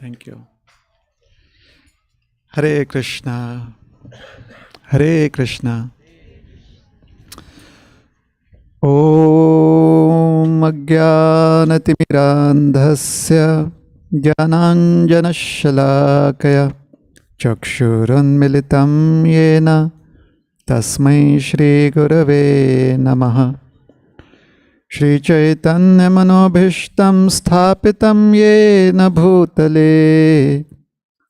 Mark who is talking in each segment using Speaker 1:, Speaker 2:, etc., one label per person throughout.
Speaker 1: Thank you. Hare Krishna, Hare Krishna. Om Ajnanatirandhasya Jnananjanashalakaya Chakshurunmilitam Yena Tasmai Shri Gurave Namaha. Shri Chaitanya Manobhishtam Sthapitam Yena Bhutale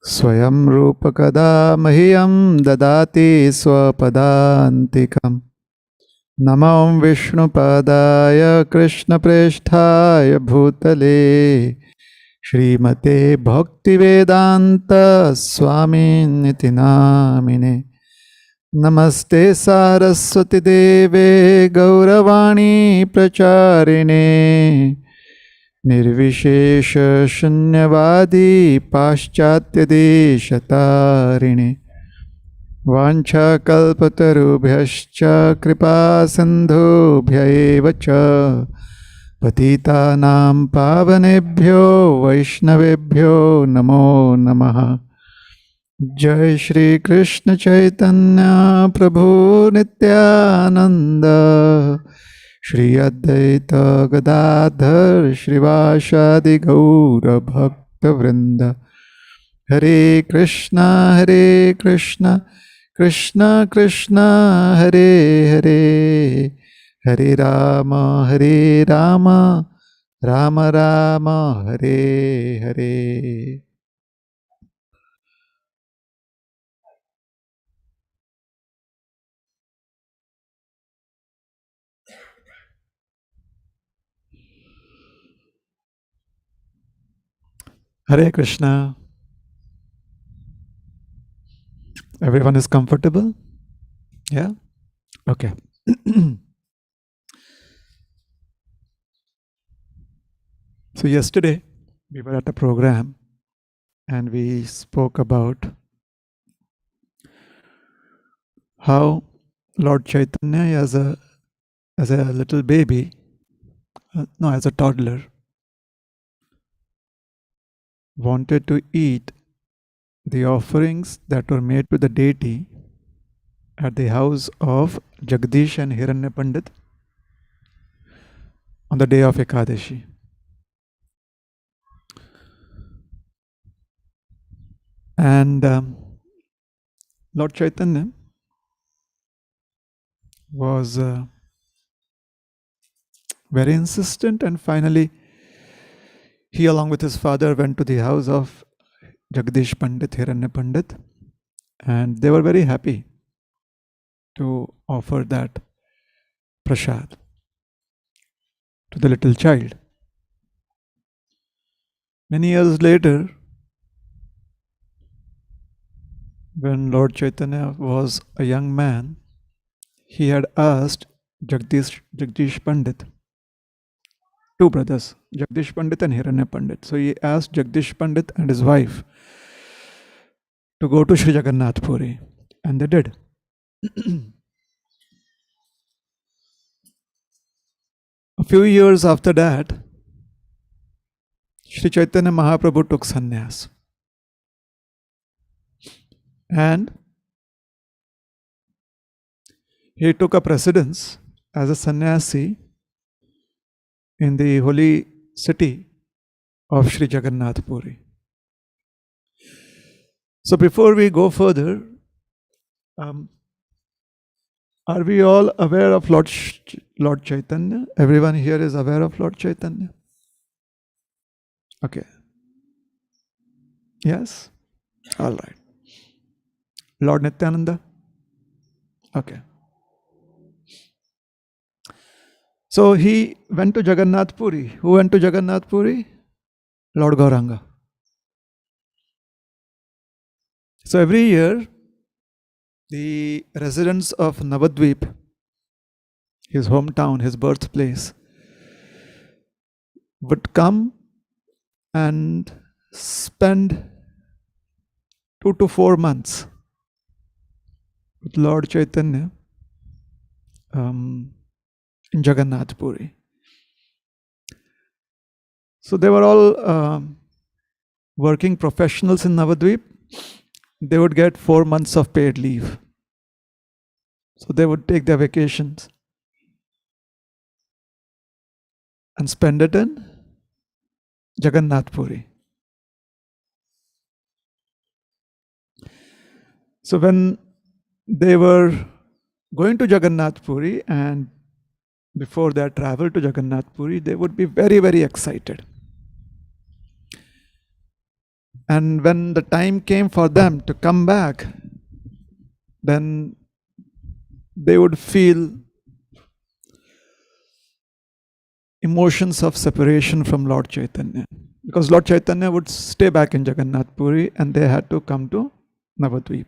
Speaker 1: Swayam Rupa Kada Mahiyam Dadati Swapadantikam. Namam Vishnu Padaya Krishna Presthaya Bhutale Shrimate Bhakti Vedanta Swami Niti Namine. Namaste Saraswati Deve Gauravani Pracharine Nirvishesha Shunyavadi Paschatya Deshatarine Vancha Kalpatarubhyascha Kripa Sindhubhya eva cha Patitanam Pavanebhyo Vaishnavebhyo Namo Namaha. Jai Shri Krishna Chaitanya Prabhu Nityananda Shri Advaita Gadadhar Shrivasadi Gaura Bhakta Vrinda. Hare Krishna, Hare Krishna, Krishna Krishna, Hare Hare, Hare Rama, Hare Rama, Rama Rama, Hare Hare. Hare Krishna. Everyone is comfortable? Yeah? Okay. So yesterday we were at a program and we spoke about how Lord Chaitanya as a little baby, as a toddler, wanted to eat the offerings that were made to the deity at the house of Jagdish and Hiranya Pandit on the day of Ekadashi. And Lord Chaitanya was very insistent, and finally he along with his father went to the house of Jagdish Pandit, Hiranya Pandit, and they were very happy to offer that prasad to the little child. Many years later, when Lord Chaitanya was a young man, he had asked Jagdish Pandit, two brothers, Jagdish Pandit and Hiranya Pandit. So he asked Jagdish Pandit and his wife to go to Sri Jagannath Puri, and they did. A few years after that, Sri Chaitanya Mahaprabhu took sannyas. And he took a precedence as a sannyasi in the holy city of Sri Jagannath Puri. So before we go further, are we all aware of Lord Chaitanya? Everyone here is aware of Lord Chaitanya? Okay. Yes? All right. Lord Nityananda? Okay. So he went to Jagannath Puri. Who went to Jagannath Puri? Lord Gauranga. So every year, the residents of Navadvip, his hometown, his birthplace, would come and spend 2 to 4 months with Lord Chaitanya in Jagannath Puri. So they were all working professionals in Navadvip. They would get 4 months of paid leave. So they would take their vacations and spend it in Jagannath Puri. So when they were going to Jagannath Puri and before their travel to Jagannath Puri, they would be very, very excited. And when the time came for them to come back, then they would feel emotions of separation from Lord Chaitanya. Because Lord Chaitanya would stay back in Jagannath Puri and they had to come to Navadvip.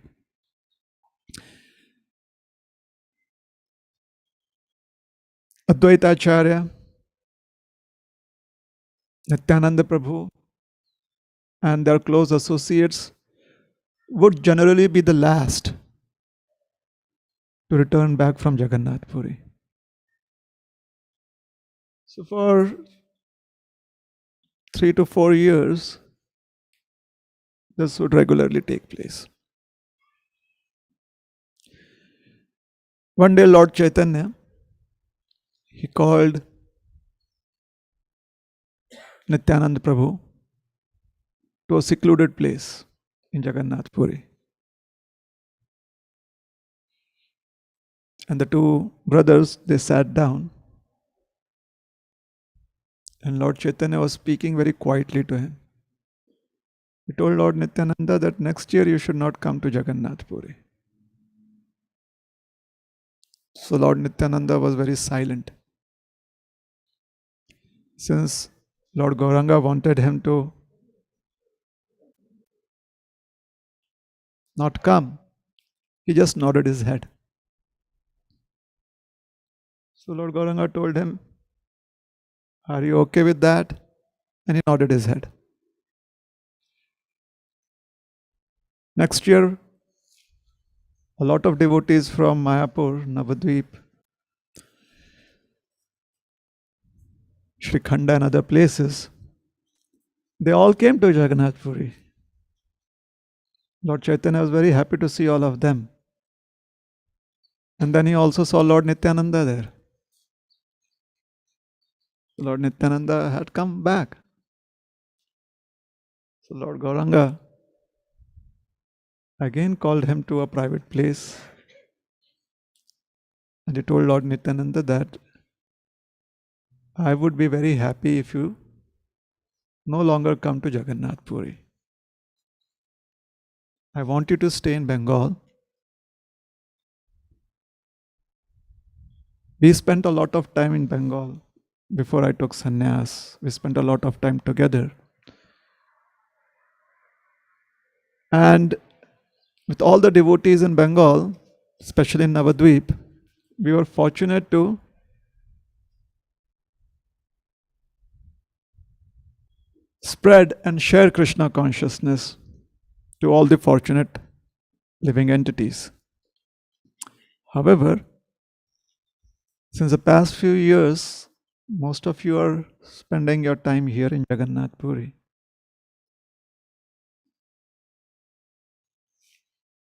Speaker 1: Advaita Acharya, Nityananda Prabhu, and their close associates would generally be the last to return back from Jagannath Puri. So for 3 to 4 years, this would regularly take place. One day, Lord Chaitanya, he called Nityananda Prabhu to a secluded place in Jagannath Puri. And the two brothers, they sat down. And Lord Chaitanya was speaking very quietly to him. He told Lord Nityananda that next year you should not come to Jagannath Puri. So Lord Nityananda was very silent. Since Lord Gauranga wanted him to not come, he just nodded his head. So Lord Gauranga told him, "Are you okay with that?" And he nodded his head. Next year, a lot of devotees from Mayapur, Navadvip, Shrikhanda and other places, they all came to Jagannath Puri. Lord Chaitanya was very happy to see all of them. And then he also saw Lord Nityananda there. Lord Nityananda had come back. So Lord Gauranga again called him to a private place. And he told Lord Nityananda that I would be very happy if you no longer come to Jagannath Puri. I want you to stay in Bengal. We spent a lot of time in Bengal before I took sannyas. We spent a lot of time together. And with all the devotees in Bengal, especially in Navadvip, we were fortunate to spread and share Krishna consciousness to all the fortunate living entities. However, since the past few years, most of you are spending your time here in Jagannath Puri.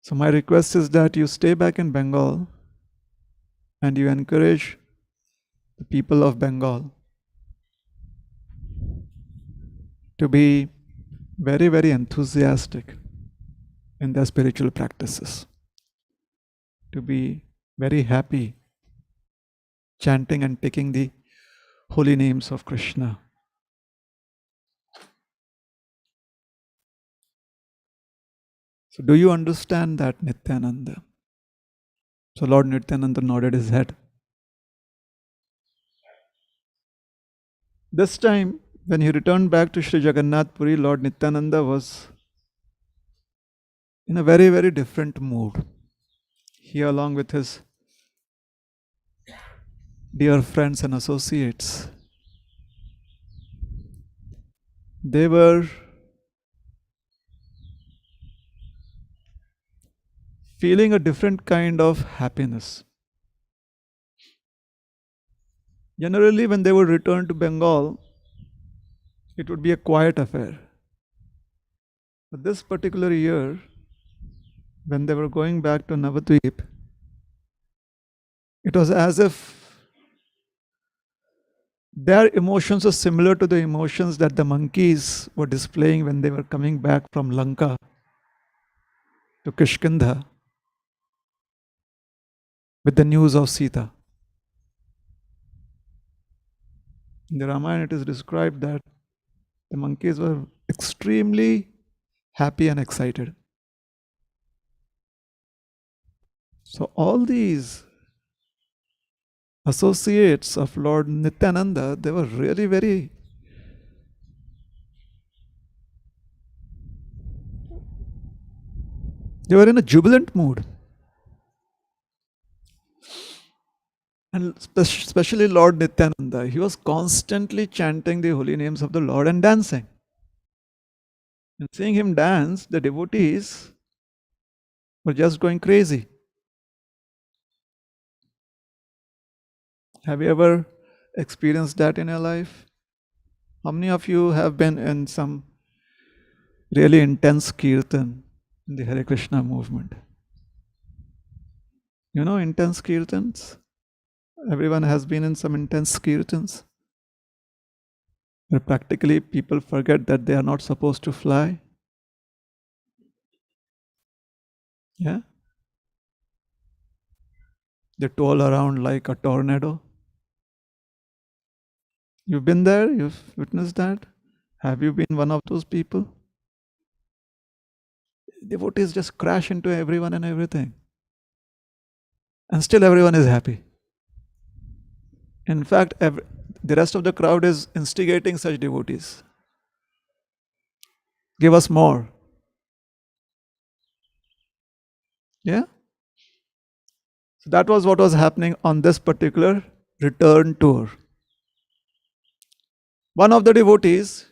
Speaker 1: So my request is that you stay back in Bengal and you encourage the people of Bengal to be very, very enthusiastic in their spiritual practices, to be very happy chanting and taking the holy names of Krishna. So do you understand that, Nityananda? So Lord Nityananda nodded his head. This time, when he returned back to Sri Jagannath Puri, Lord Nityananda was in a very, very different mood. He, along with his dear friends and associates, they were feeling a different kind of happiness. Generally, when they would return to Bengal, it would be a quiet affair. But this particular year, when they were going back to Navadvip, it was as if their emotions were similar to the emotions that the monkeys were displaying when they were coming back from Lanka to Kishkinda with the news of Sita. In the Ramayana, it is described that the monkeys were extremely happy and excited. So, all these associates of Lord Nityananda, they were really very they were in a jubilant mood. And especially Lord Nityananda, he was constantly chanting the holy names of the Lord and dancing. And seeing him dance, the devotees were just going crazy. Have you ever experienced that in your life? How many of you have been in some really intense kirtan in the Hare Krishna movement? You know intense kirtans? Everyone has been in some intense kirtans where practically people forget that they are not supposed to fly. Yeah? They toll around like a tornado. You've been there? You've witnessed that? Have you been one of those people? Devotees just crash into everyone and everything. And still everyone is happy. In fact, the rest of the crowd is instigating such devotees. Give us more. Yeah? So that was what was happening on this particular return tour. One of the devotees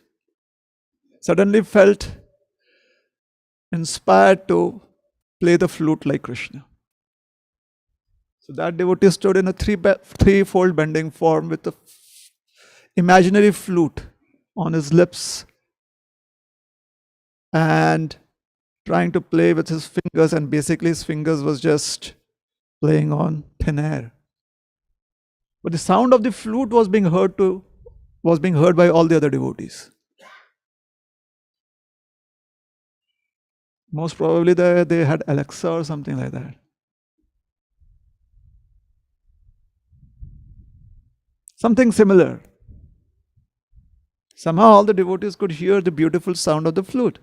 Speaker 1: suddenly felt inspired to play the flute like Krishna. So that devotee stood in a threefold bending form with a imaginary flute on his lips and trying to play with his fingers, and basically his fingers was just playing on thin air. But the sound of the flute was being heard by all the other devotees. Most probably they had Alexa or something like that. Something similar. Somehow all the devotees could hear the beautiful sound of the flute.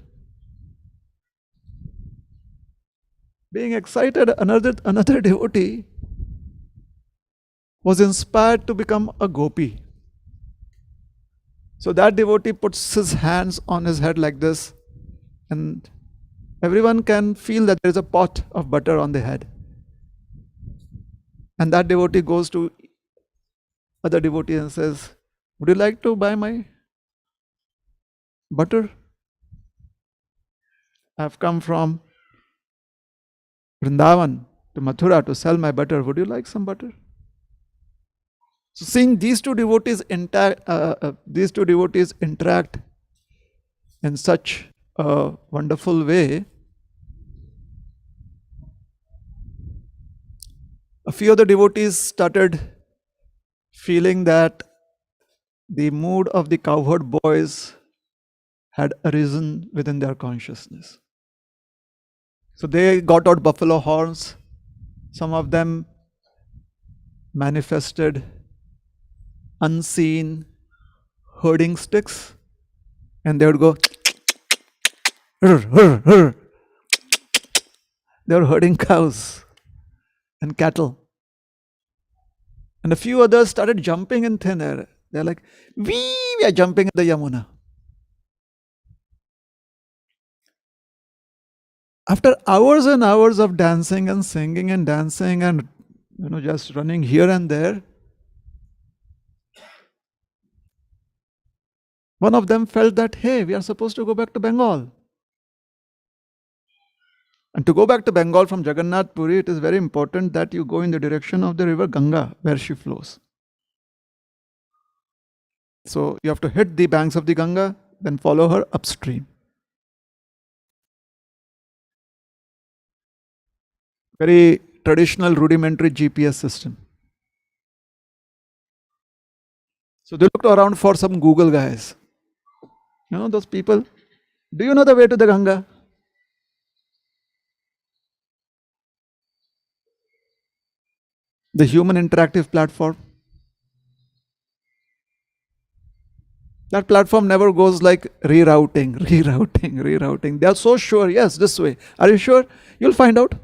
Speaker 1: Being excited, another devotee was inspired to become a gopi. So that devotee puts his hands on his head like this, and everyone can feel that there is a pot of butter on the head. And that devotee goes to other devotee and says, "Would you like to buy my butter? I've come from Vrindavan to Mathura to sell my butter. Would you like some butter?" So seeing these two devotees interact in such a wonderful way, a few other devotees started feeling that the mood of the cowherd boys had arisen within their consciousness. So they got out buffalo horns. Some of them manifested unseen herding sticks, and they would go, "Hur, hur, hur." They were herding cows and cattle. And a few others started jumping in thin air. They're like, we are jumping in the Yamuna. After hours and hours of dancing and singing and dancing and just running here and there, one of them felt that, hey, we are supposed to go back to Bengal. And to go back to Bengal from Jagannath Puri, it is very important that you go in the direction of the river Ganga, where she flows. So you have to hit the banks of the Ganga, then follow her upstream. Very traditional, rudimentary GPS system. So they looked around for some Google guys. Those people. Do you know the way to the Ganga? The human interactive platform. That platform never goes like rerouting. They are so sure. Yes, this way. Are you sure? You'll find out.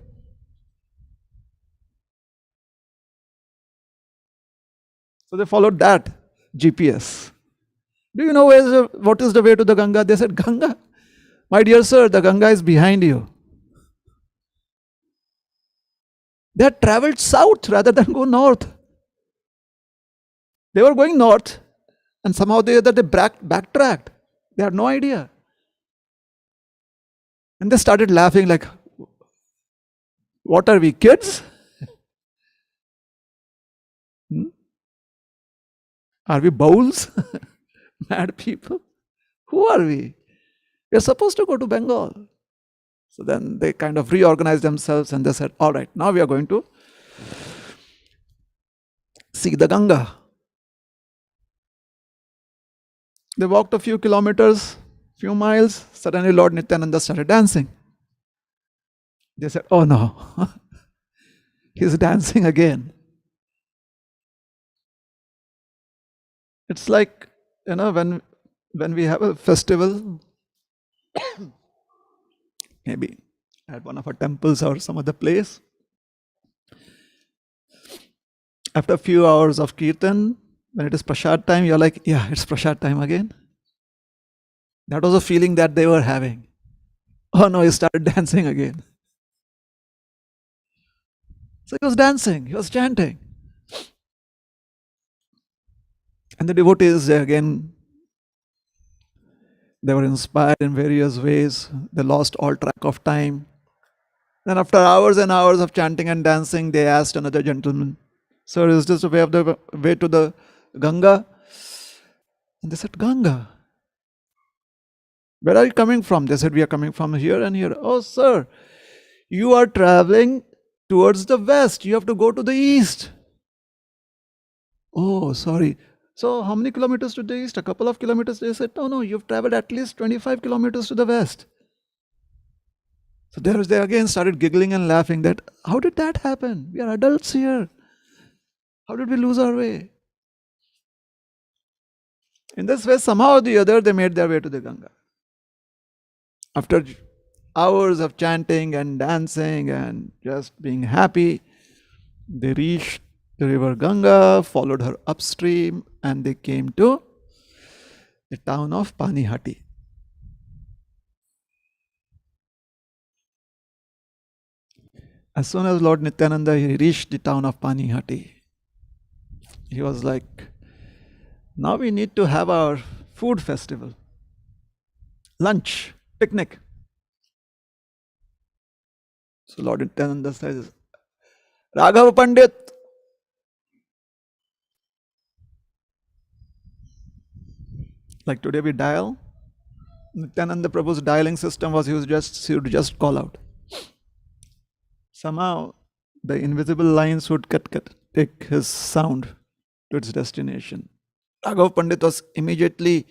Speaker 1: So they followed that GPS. Do you know what is the way to the Ganga? They said, Ganga. My dear sir, the Ganga is behind you. They had traveled south rather than go north. They were going north and somehow they backtracked. They had no idea. And they started laughing like, what are we, kids? Are we bowls? Mad people? Who are we? We're supposed to go to Bengal. So then they kind of reorganized themselves and they said, all right, now we are going to see the Ganga. They walked a few kilometers, few miles. Suddenly Lord Nityananda started dancing. They said, oh no, he's dancing again. It's like, when we have a festival, maybe at one of our temples or some other place, after a few hours of kirtan, when it is prasad time, you're like, yeah, it's prasad time again. That was a feeling that they were having. Oh no, he started dancing again. So he was dancing, he was chanting. And the devotees, again, they were inspired in various ways. They lost all track of time. Then after hours and hours of chanting and dancing, they asked another gentleman, sir, is this the way to the Ganga? And they said, Ganga. Where are you coming from? They said, we are coming from here and here. Oh, sir, you are traveling towards the west. You have to go to the east. Oh, sorry. So how many kilometers to the east? A couple of kilometers. They said, no, you've traveled at least 25 kilometers to the west. So they again started giggling and laughing that, how did that happen? We are adults here. How did we lose our way? In this way, somehow or the other, they made their way to the Ganga. After hours of chanting and dancing and just being happy, they reached the river Ganga, followed her upstream, and they came to the town of Panihati. As soon as Lord Nityananda he reached the town of Panihati, he was like, now we need to have our food festival, lunch, picnic. So Lord Nityananda says, Raghav Pandit, like today we dial. Nityananda Prabhu's dialing system was he would just call out. Somehow the invisible lines would take his sound to its destination. Raghav Pandit was immediately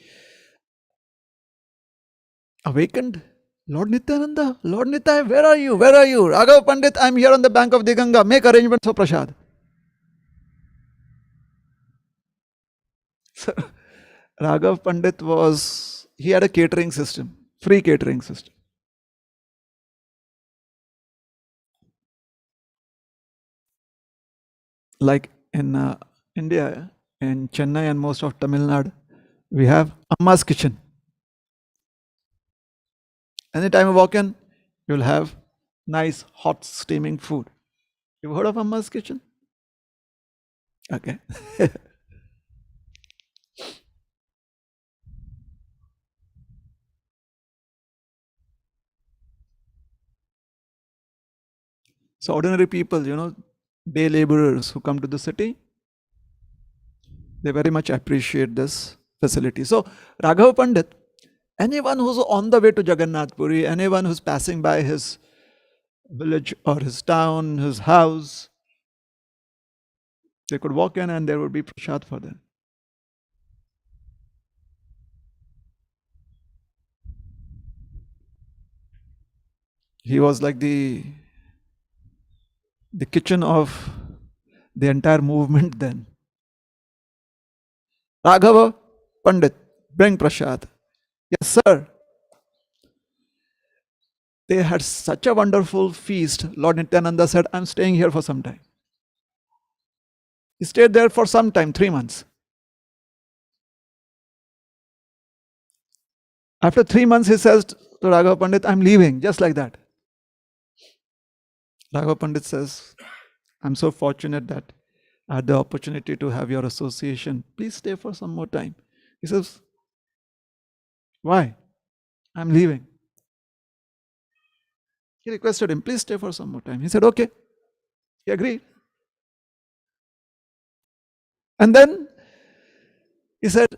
Speaker 1: awakened. Lord Nityananda, Lord Nitai, where are you? Where are you? Raghav Pandit, I'm here on the bank of the Ganga. Make arrangements for prasad. So, Raghav Pandit he had a catering system, free catering system. Like in India, in Chennai and most of Tamil Nadu, we have Amma's kitchen. Anytime you walk in, you'll have nice, hot, steaming food. You've heard of Amma's kitchen? Okay. So ordinary people, day laborers who come to the city, they very much appreciate this facility. So Raghav Pandit, anyone who's on the way to Jagannath Puri, anyone who's passing by his village or his town, his house, they could walk in and there would be prasad for them. He was like the kitchen of the entire movement then. Raghava Pandit, bring prasad. Yes, sir. They had such a wonderful feast. Lord Nityananda said, I'm staying here for some time. He stayed there for some time, 3 months. After 3 months, he says to Raghava Pandit, I'm leaving, just like that. Raghava Pandit says, I'm so fortunate that I had the opportunity to have your association. Please stay for some more time. He says, why? I'm leaving. He requested him, please stay for some more time. He said, okay. He agreed. And then he said,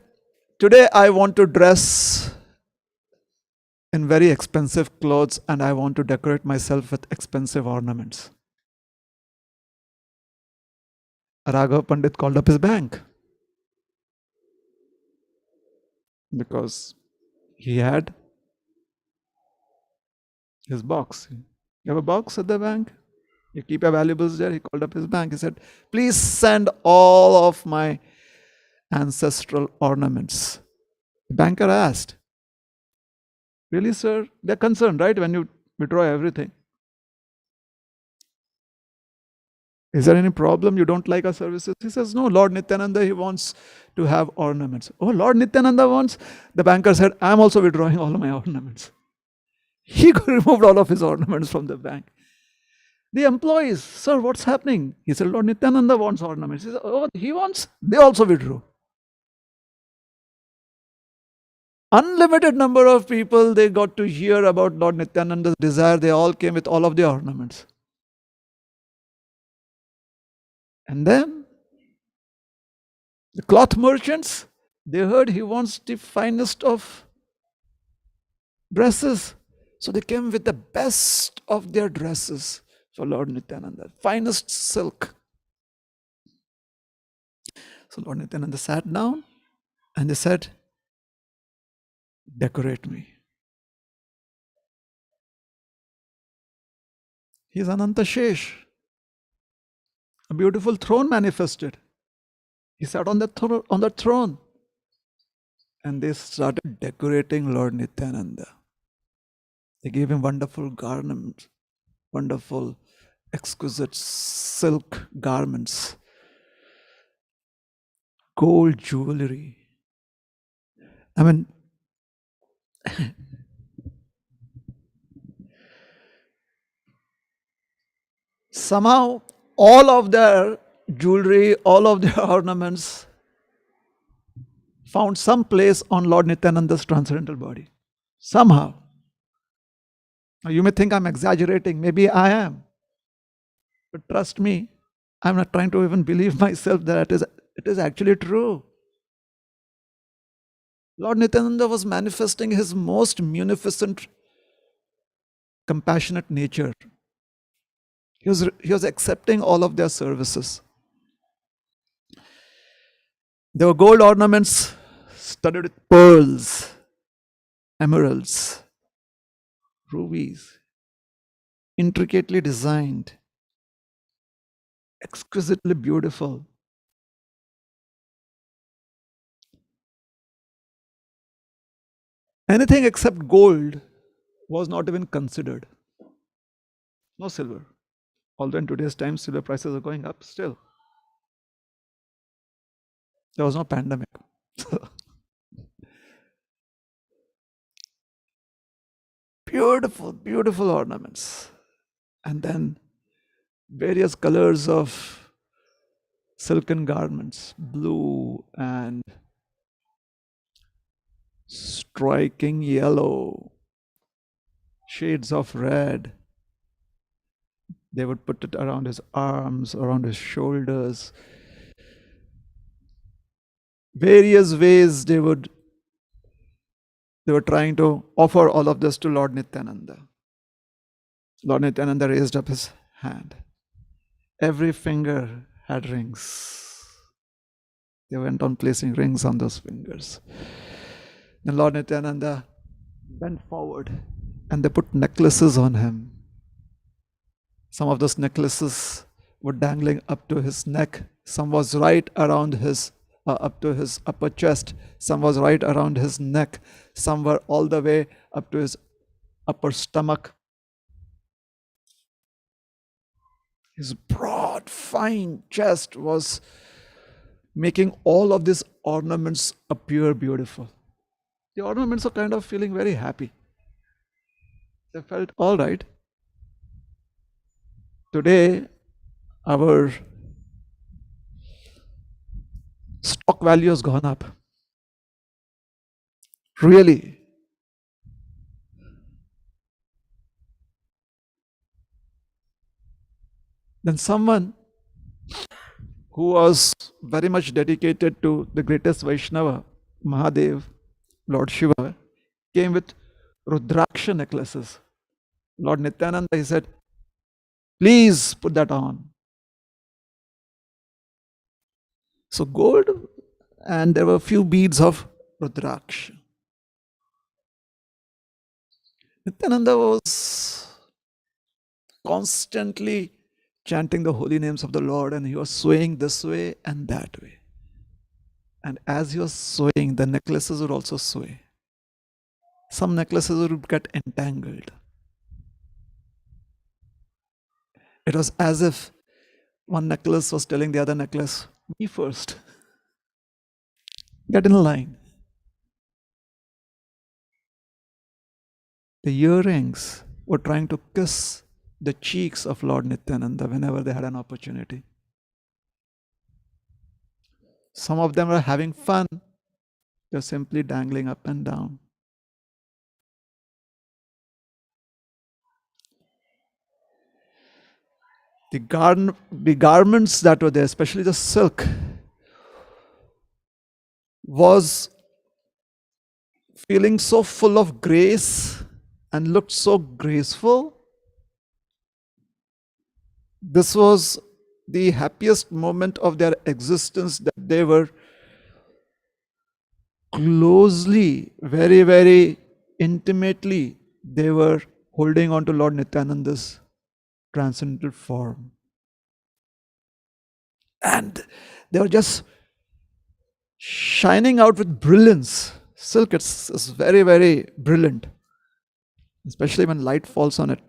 Speaker 1: today I want to dress in very expensive clothes and I want to decorate myself with expensive ornaments. Raghav Pandit called up his bank because he had his box. You have a box at the bank? You keep your valuables there. He called up his bank. He said, please send all of my ancestral ornaments. The banker asked, really, sir? They're concerned, right? When you withdraw everything. Is there any problem? You don't like our services? He says, no, Lord Nityananda, he wants to have ornaments. Oh, Lord Nityananda wants? The banker said, I'm also withdrawing all of my ornaments. He removed all of his ornaments from the bank. The employees, sir, what's happening? He said, Lord Nityananda wants ornaments. He said, oh, he wants? They also withdrew. Unlimited number of people, they got to hear about Lord Nityananda's desire. They all came with all of the ornaments. And then the cloth merchants, they heard he wants the finest of dresses. So they came with the best of their dresses for Lord Nityananda, finest silk. So Lord Nityananda sat down and they said, decorate me. He's Ananta Shesh. A beautiful throne manifested. He sat on the throne. And they started decorating Lord Nityananda. They gave him wonderful garments, wonderful, exquisite silk garments, gold jewelry. I mean, somehow all of their jewelry, all of their ornaments found some place on Lord Nityananda's transcendental body. Somehow. Now, you may think I'm exaggerating. Maybe I am. But trust me, I'm not trying to even believe myself that it is actually true. Lord Nityananda was manifesting his most munificent, compassionate nature. He was accepting all of their services. There were gold ornaments studded with pearls, emeralds, rubies, intricately designed, exquisitely beautiful. Anything except gold was not even considered. No silver. Although in today's time, silver prices are going up still. There was no pandemic. Beautiful, beautiful ornaments. And then various colors of silken garments, blue and striking yellow, shades of red. They would put it around his arms, around his shoulders. Various ways they were trying to offer all of this to Lord Nityananda. Lord Nityananda raised up his hand. Every finger had rings. They went on placing rings on those fingers. Then Lord Nityananda bent forward and they put necklaces on him. Some of those necklaces were dangling up to his neck. Some was right around his up to his upper chest. Some was right around his neck. Some were all the way up to his upper stomach. His broad, fine chest was making all of these ornaments appear beautiful. The ornaments are kind of feeling very happy. They felt all right. Today, our stock value has gone up. Really. Then someone who was very much dedicated to the greatest Vaishnava, Mahadev, Lord Shiva, came with Rudraksha necklaces. Lord Nityananda, he said, please put that on. So gold, and there were a few beads of Rudraksha. Nityananda was constantly chanting the holy names of the Lord, and he was swaying this way and that way. And as he was swaying, the necklaces would also sway. Some necklaces would get entangled. It was as if one necklace was telling the other necklace, me first. Get in line. The earrings were trying to kiss the cheeks of Lord Nityananda whenever they had an opportunity. Some of them were having fun. They're simply dangling up and down. The garments that were there, especially the silk, was feeling so full of grace and looked so graceful. This was the happiest moment of their existence, that they were closely, very, very intimately, they were holding on to Lord Nityananda's transcendental form. And they were just shining out with brilliance. Silk is very, very brilliant, especially when light falls on it.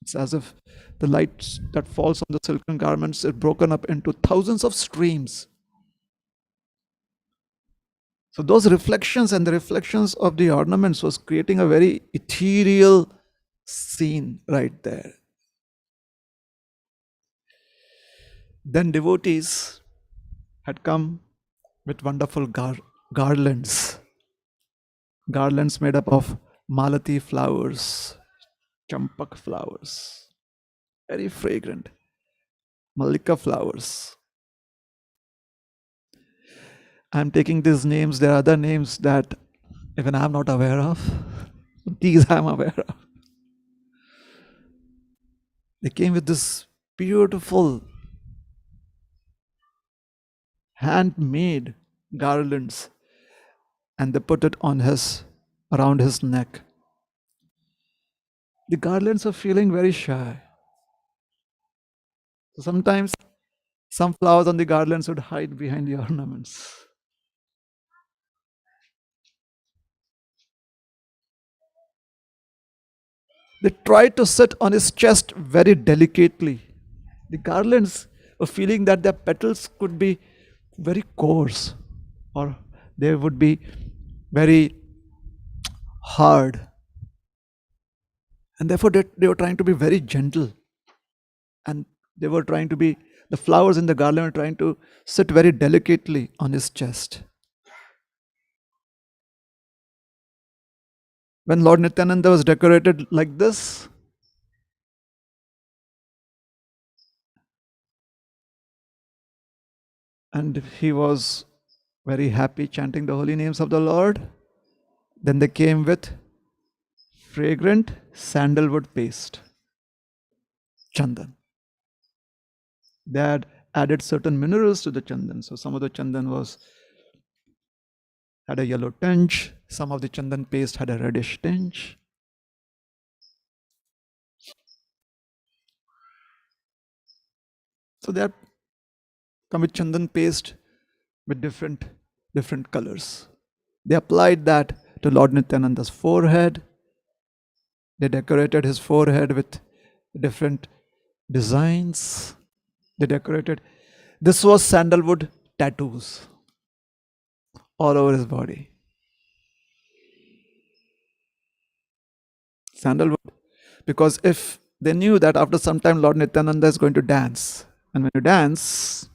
Speaker 1: It's as if the light that falls on the silken garments is broken up into thousands of streams. So those reflections and the reflections of the ornaments was creating a very ethereal scene right there. Then devotees had come with wonderful garlands. Garlands made up of malati flowers, champak flowers, very fragrant, mallika flowers. I'm taking these names. There are other names that even I'm not aware of. These I'm aware of. They came with this beautiful handmade garlands, and they put it on around his neck. The garlands are feeling very shy. So sometimes some flowers on the garlands would hide behind the ornaments. They tried to sit on his chest very delicately. The garlands were feeling that their petals could be very coarse, or they would be very hard. And therefore, they were trying to be very gentle. And they were trying to be, the flowers in the garland were trying to sit very delicately on his chest. When Lord Nityananda was decorated like this, and he was very happy chanting the holy names of the Lord, then they came with fragrant sandalwood paste, chandan. They had added certain minerals to the chandan. So some of the chandan had a yellow tinge, some of the chandan paste had a reddish tinge. So they had come with chandan paste with different colors. They applied that to Lord Nityananda's forehead. They decorated his forehead with different designs. They decorated. This was sandalwood tattoos all over his body. Sandalwood. Because if they knew that after some time Lord Nityananda is going to dance, and when you dance,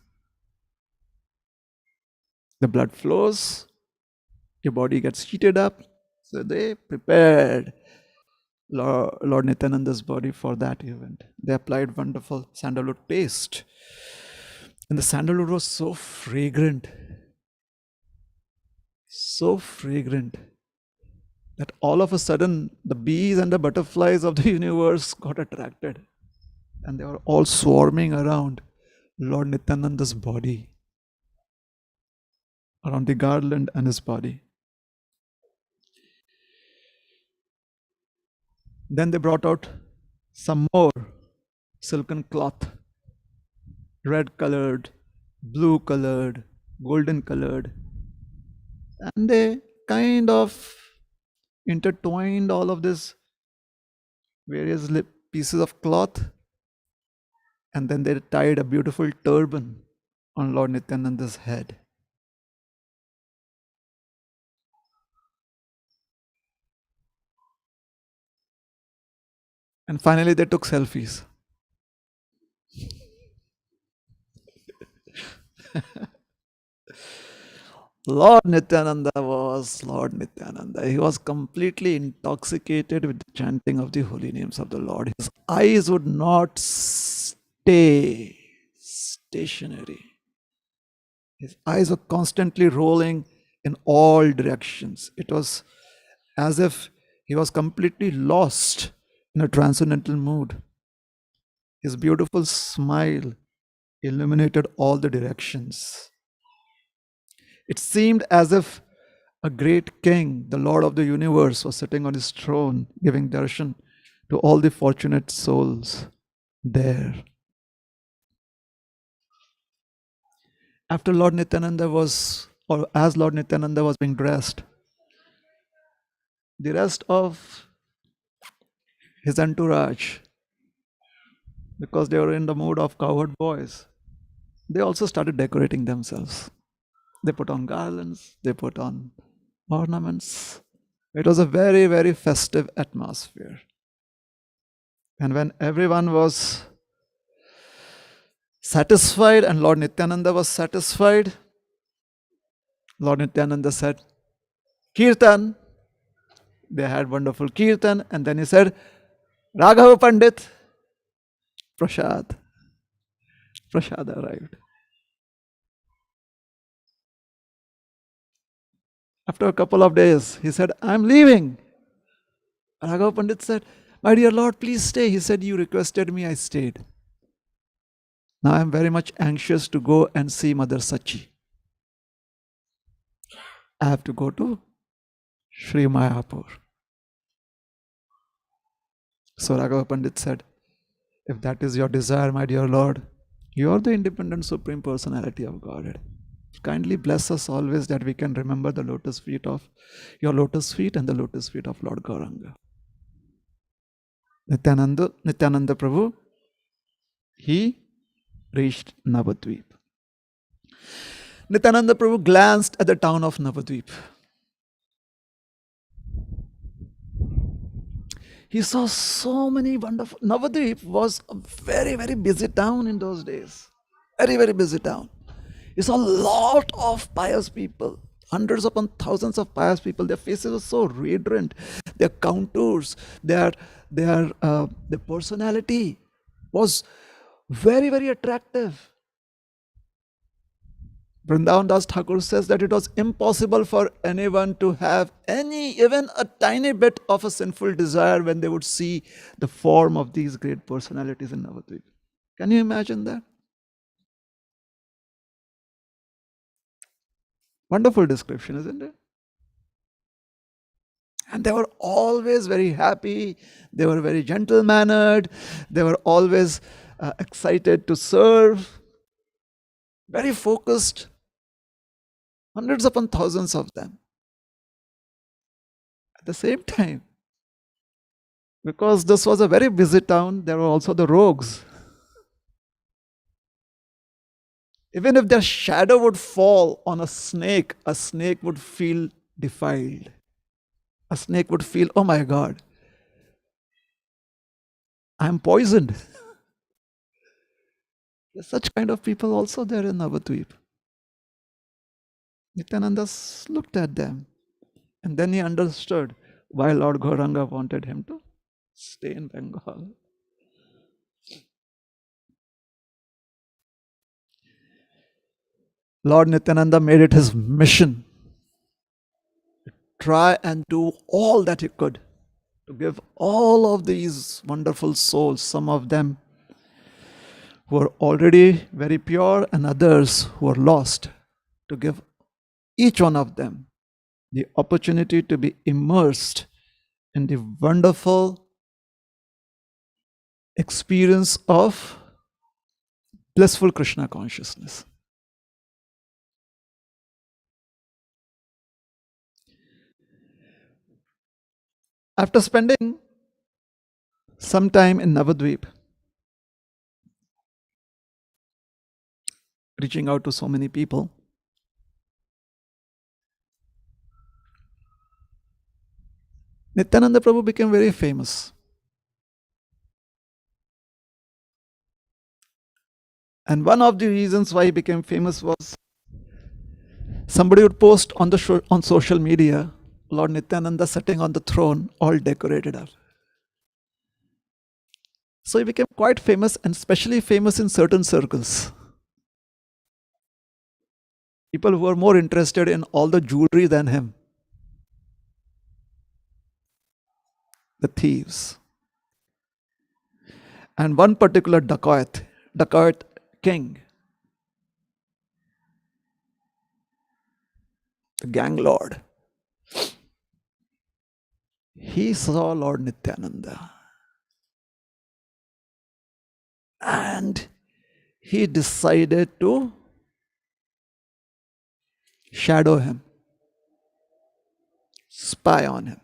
Speaker 1: the blood flows, your body gets heated up. So they prepared Lord Nityananda's body for that event. They applied wonderful sandalwood paste. And the sandalwood was so fragrant that all of a sudden the bees and the butterflies of the universe got attracted. And they were all swarming around Lord Nityananda's body, around the garland and his body. Then they brought out some more silken cloth, red colored, blue colored, golden colored, and they kind of intertwined all of these various pieces of cloth, and then they tied a beautiful turban on Lord Nityananda's head. And finally they took selfies. Lord Nityananda was Lord Nityananda. He was completely intoxicated with the chanting of the holy names of the Lord. His eyes would not stay stationary. His eyes were constantly rolling in all directions. It was as if he was completely lost in a transcendental mood. His beautiful smile illuminated all the directions. It seemed as if a great king, the Lord of the universe, was sitting on his throne, giving darshan to all the fortunate souls there. After Lord Nityananda was, or as Lord Nityananda was being dressed, the rest of his entourage, because they were in the mood of cowherd boys, they also started decorating themselves. They put on garlands, they put on ornaments. It was a very, very festive atmosphere. And when everyone was satisfied and Lord Nityananda was satisfied, Lord Nityananda said, Kirtan. They had wonderful Kirtan. And then he said, Raghava Pandit, Prasad. Prasad arrived. After a couple of days, he said, I'm leaving. Raghava Pandit said, my dear Lord, please stay. He said, you requested me, I stayed. Now I'm very much anxious to go and see Mother Sachi. I have to go to Sri Mayapur. So Raghava Pandit said, if that is your desire, my dear Lord, you are the independent Supreme Personality of Godhead. Kindly bless us always that we can remember the lotus feet of your lotus feet and the lotus feet of Lord Gauranga. Nityananda Prabhu, he reached Navadvip. Nityananda Prabhu glanced at the town of Navadvip. He saw so many wonderful. Navadvip was a very, very busy town in those days. Very, very busy town. He saw a lot of pious people, hundreds upon thousands of pious people. Their faces were so radiant, their contours, their personality was very, very attractive. Vrindavan Das Thakur says that it was impossible for anyone to have even a tiny bit of a sinful desire when they would see the form of these great personalities in Navadvip. Can you imagine that? Wonderful description, isn't it? And they were always very happy. They were very gentle mannered. They were always excited to serve. Very focused. Hundreds upon thousands of them. At the same time, because this was a very busy town, there were also the rogues. Even if their shadow would fall on a snake would feel defiled. A snake would feel, oh my God, I'm poisoned. There's such kind of people also there in Navadvip. Nityananda looked at them and then he understood why Lord Gauranga wanted him to stay in Bengal. Lord Nityananda made it his mission to try and do all that he could to give all of these wonderful souls, some of them who are already very pure and others who are lost, to give each one of them the opportunity to be immersed in the wonderful experience of blissful Krishna consciousness. After spending some time in Navadvip, reaching out to so many people, Nityananda Prabhu became very famous. And one of the reasons why he became famous was somebody would post on social media, Lord Nityananda sitting on the throne, all decorated up. So he became quite famous, and especially famous in certain circles. People who were more interested in all the jewelry than him. The thieves. And one particular dacoit king, the gang lord, he saw Lord Nityananda and he decided to shadow him, spy on him.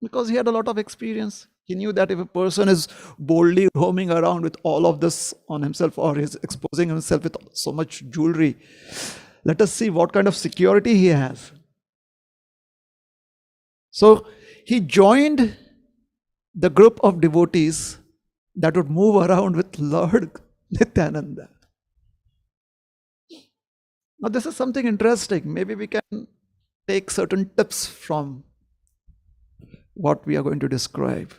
Speaker 1: Because he had a lot of experience. He knew that if a person is boldly roaming around with all of this on himself, or is exposing himself with so much jewelry, let us see what kind of security he has. So he joined the group of devotees that would move around with Lord Nityananda. Now this is something interesting. Maybe we can take certain tips from what we are going to describe.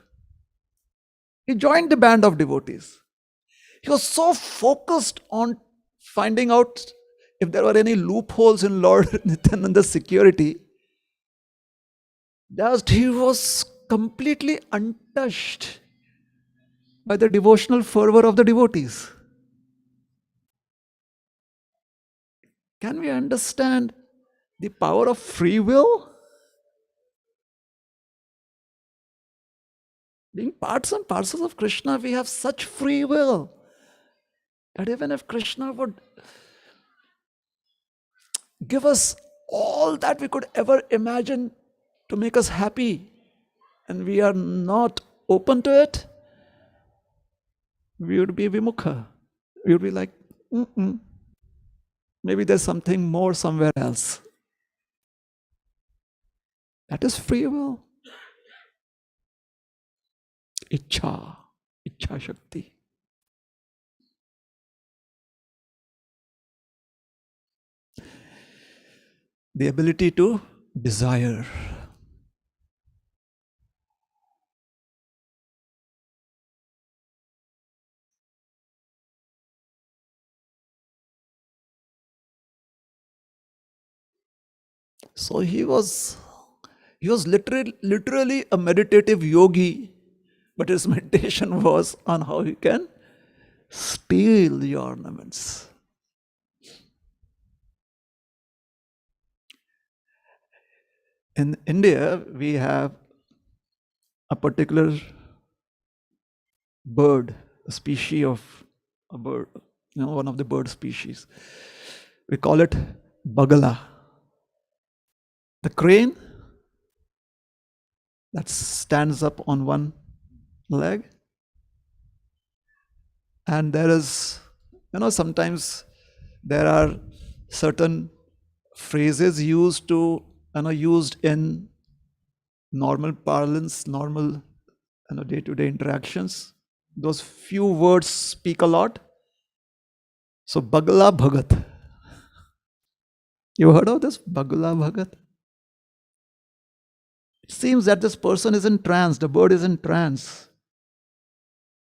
Speaker 1: He joined the band of devotees. He was so focused on finding out if there were any loopholes in Lord Nityananda's security that he was completely untouched by the devotional fervor of the devotees. Can we understand the power of free will? Being parts and parcels of Krishna, we have such free will that even if Krishna would give us all that we could ever imagine to make us happy, and we are not open to it, we would be vimukha. We would be like, maybe there's something more somewhere else. That is free will. Ichha Shakti. The ability to desire. So he was literally a meditative yogi, but his meditation was on how he can steal the ornaments. In India, we have a particular bird, a species of a bird, one of the bird species. We call it bagala. The crane that stands up on one leg, and there is, sometimes there are certain phrases used in normal parlance, normal day-to-day interactions. Those few words speak a lot. So bagala bhagat. You heard of this bagala bhagat? It seems that this person is in trance, the bird is in trance.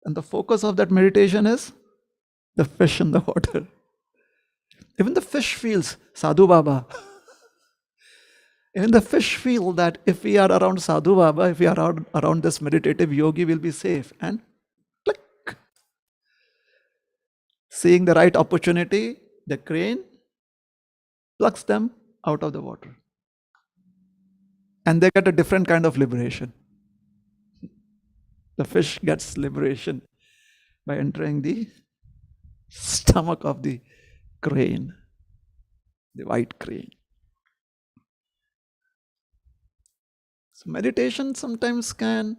Speaker 1: And the focus of that meditation is the fish in the water. Even the fish feels, Sadhu Baba. Even the fish feel that if we are around Sadhu Baba, if we are around this meditative yogi, we'll be safe. And click. Seeing the right opportunity, the crane plucks them out of the water. And they get a different kind of liberation. The fish gets liberation by entering the stomach of the crane, the white crane. So meditation sometimes can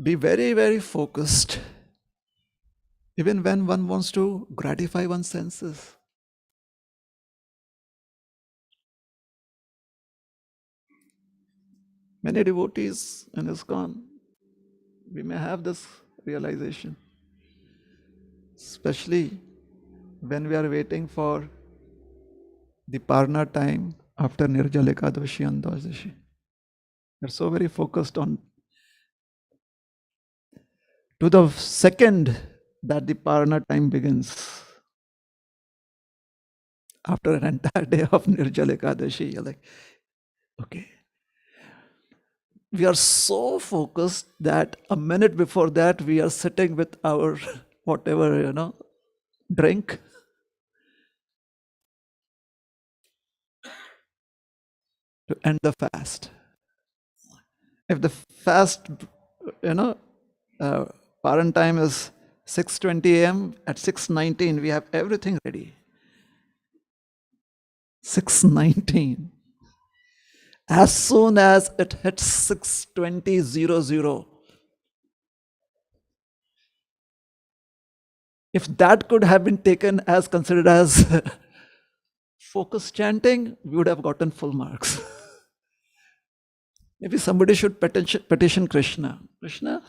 Speaker 1: be very, very focused, even when one wants to gratify one's senses. Many devotees in ISKCON, we may have this realization, especially when we are waiting for the Parna time after Nirjala Ekadashi and Dwadashi. We're so very focused on to the second that the Parna time begins. After an entire day of Nirjala Ekadashi, you're like, okay. We are so focused that a minute before that, we are sitting with our whatever, drink. To end the fast. If the fast, Paran time is 6:20 a.m., at 6:19, we have everything ready. 6:19. As soon as it hits 6:20:00, if that could have been taken as considered as focus chanting, we would have gotten full marks. Maybe somebody should petition Krishna. Krishna,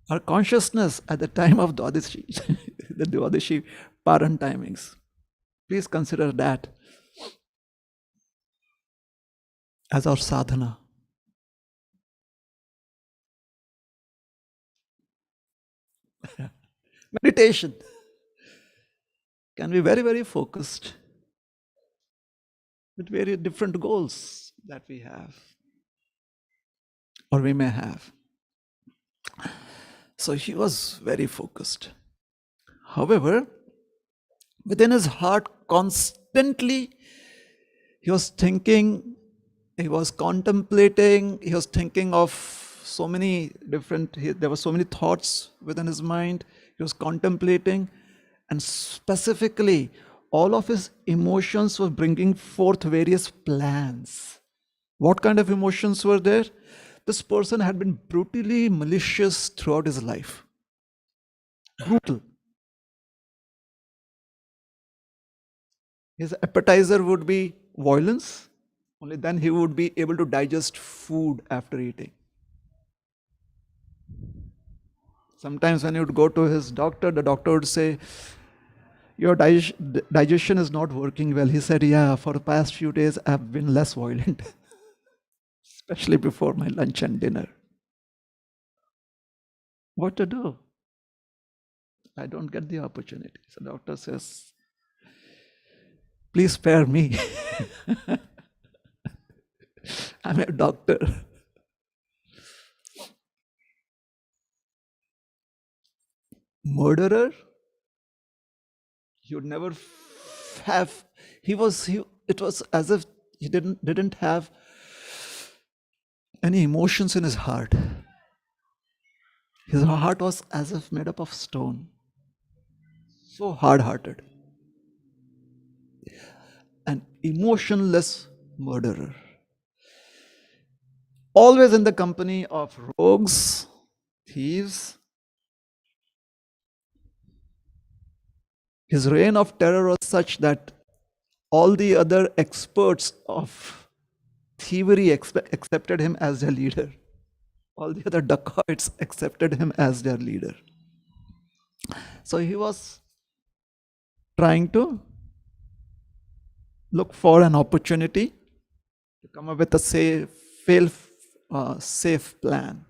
Speaker 1: our consciousness at the time of Dwadashi, the Dwadashi Paran timings, please consider that as our sadhana. Meditation can be very, very focused with very different goals that we have or we may have. So he was very focused. However, within his heart, constantly, he was thinking, he was contemplating, he was thinking of so many different, there were so many thoughts within his mind. He was contemplating, and specifically, all of his emotions were bringing forth various plans. What kind of emotions were there? This person had been brutally malicious throughout his life. Brutal. His appetizer would be violence. Only then he would be able to digest food after eating. Sometimes when he would go to his doctor, the doctor would say, your digestion is not working well. He said, yeah, for the past few days, I've been less violent, especially before my lunch and dinner. What to do? I don't get the opportunity. So the doctor says, please spare me. I'm a doctor. Murderer? He would never have. It was as if he didn't have any emotions in his heart. His heart was as if made up of stone. So hard-hearted. An emotionless murderer. Always in the company of rogues, thieves. His reign of terror was such that all the other experts of thievery accepted him as their leader. All the other dacoits accepted him as their leader. So he was trying to look for an opportunity to come up with a safe plan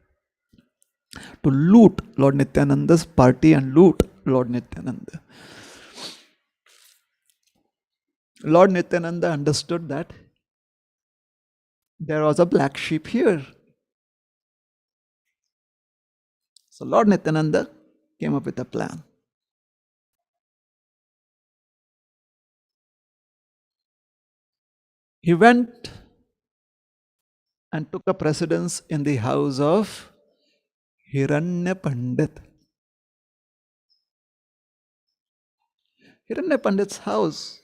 Speaker 1: to loot Lord Nityananda's party and loot Lord Nityananda. Lord Nityananda understood that there was a black sheep here. So Lord Nityananda came up with a plan. He went and took a precedence in the house of Hiranya Pandit. Hiranya Pandit's house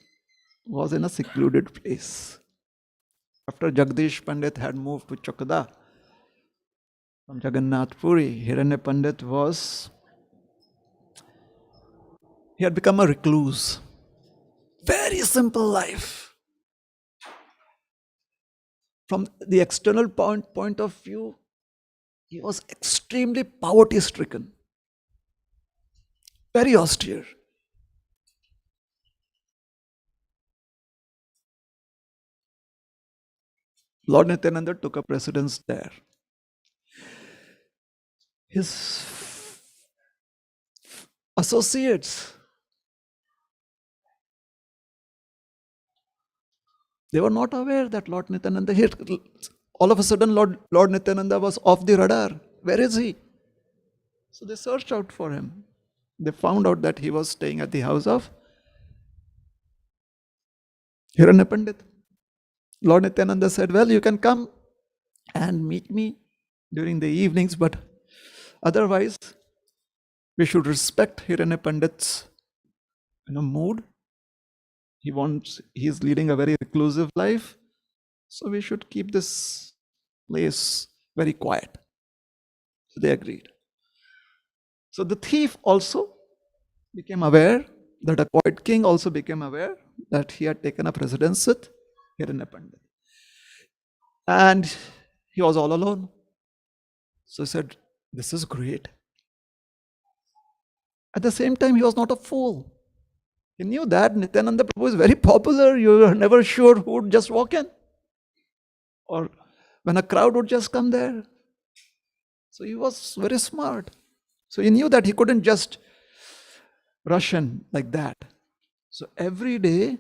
Speaker 1: was in a secluded place. After Jagdish Pandit had moved to Chokda from Jagannath Puri, Hiranya Pandit he had become a recluse. Very simple life. From the external point of view, he was extremely poverty stricken, very austere. Lord Nityananda took a precedence there. His associates, they were not aware that Lord Nityananda here. All of a sudden, Lord Nityananda was off the radar. Where is he? So they searched out for him. They found out that he was staying at the house of Hiranya Pandit. Lord Nityananda said, well, you can come and meet me during the evenings, but otherwise, we should respect Hiranya Pandit's mood. He's leading a very reclusive life. So we should keep this place very quiet. So they agreed. So the thief also became aware, the dacoit king also became aware that he had taken a precedence with Hiranya Pandit. And he was all alone. So he said, this is great. At the same time, he was not a fool. He knew that Nityananda Prabhu is very popular. You are never sure who would just walk in, or when a crowd would just come there. So he was very smart. So he knew that he couldn't just rush in like that. So every day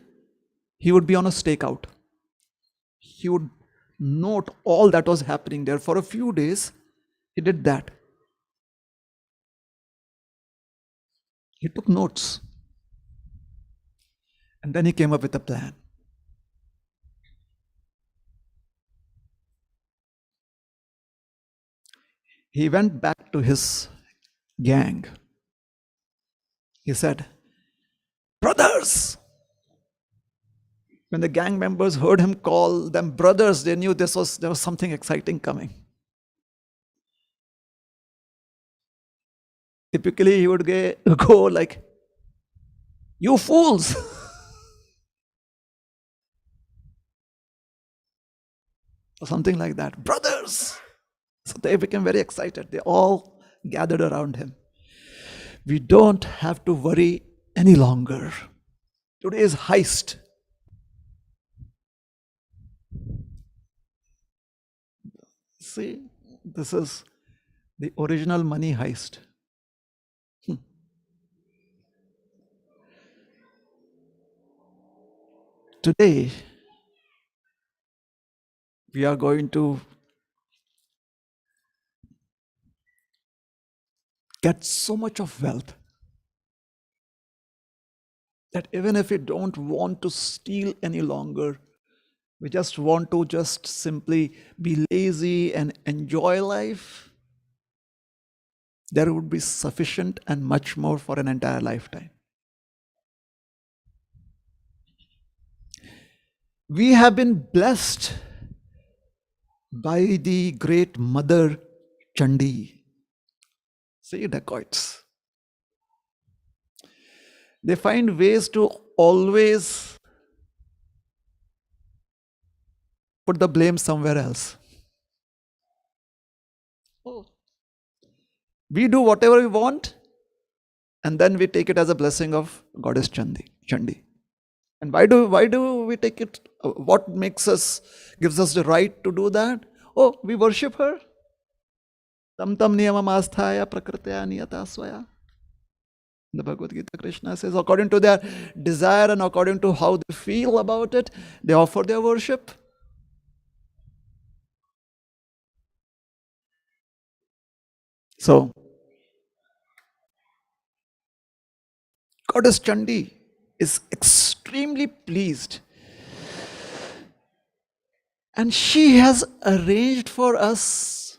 Speaker 1: he would be on a stakeout. He would note all that was happening there. For a few days, he did that. He took notes. And then he came up with a plan. He went back to his gang. He said, brothers! When the gang members heard him call them brothers, they knew there was something exciting coming. Typically, he would go like, you fools! Or something like that. Brothers! So they became very excited. They all gathered around him. We don't have to worry any longer. Today's heist. See, this is the original money heist. Today, we are going to get so much of wealth that even if we don't want to steal any longer, we just want to just simply be lazy and enjoy life, there would be sufficient and much more for an entire lifetime. We have been blessed by the great mother Chandi. See, dacoits. They find ways to always put the blame somewhere else. Oh. We do whatever we want, and then we take it as a blessing of Goddess Chandi. And why do we take it? What gives us the right to do that? Oh, we worship her. Tam tam niyamam asthaya prakritya niyata swaya. The Bhagavad Gita, Krishna says, according to their desire and according to how they feel about it, they offer their worship. So, Goddess Chandi is extremely pleased. And she has arranged for us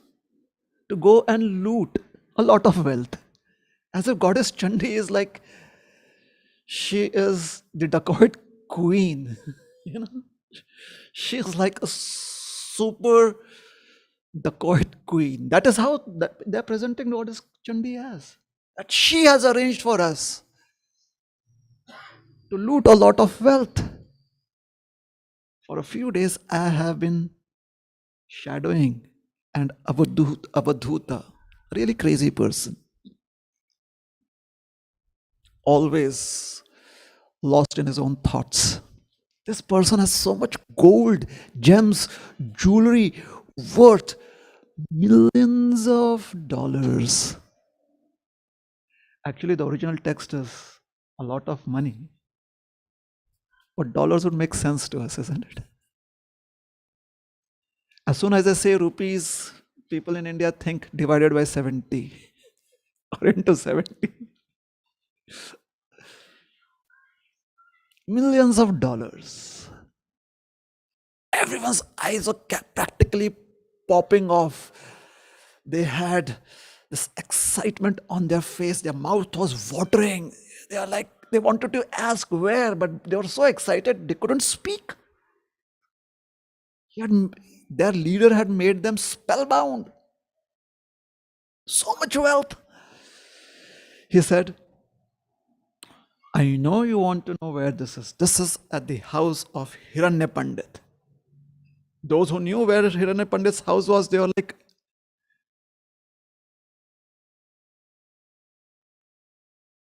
Speaker 1: to go and loot a lot of wealth. As if Goddess Chandi is like, she is the dacoit queen. You know, she's like a super dacoit queen. That is how they're presenting Goddess Chandi as. That she has arranged for us to loot a lot of wealth. For a few days, I have been shadowing and Avadhuta, really crazy person, always lost in his own thoughts. This person has so much gold, gems, jewelry worth millions of dollars. Actually, the original text is a lot of money, but dollars would make sense to us, isn't it? As soon as I say rupees, people in India think divided by 70 or into 70. Millions of dollars. Everyone's eyes were practically popping off. They had this excitement on their face. Their mouth was watering. They are like, they wanted to ask where, but they were so excited they couldn't speak. Their leader had made them spellbound. So much wealth. He said, I know you want to know where this is. This is at the house of Hiranya Pandit. Those who knew where Hiranya Pandit's house was, they were like,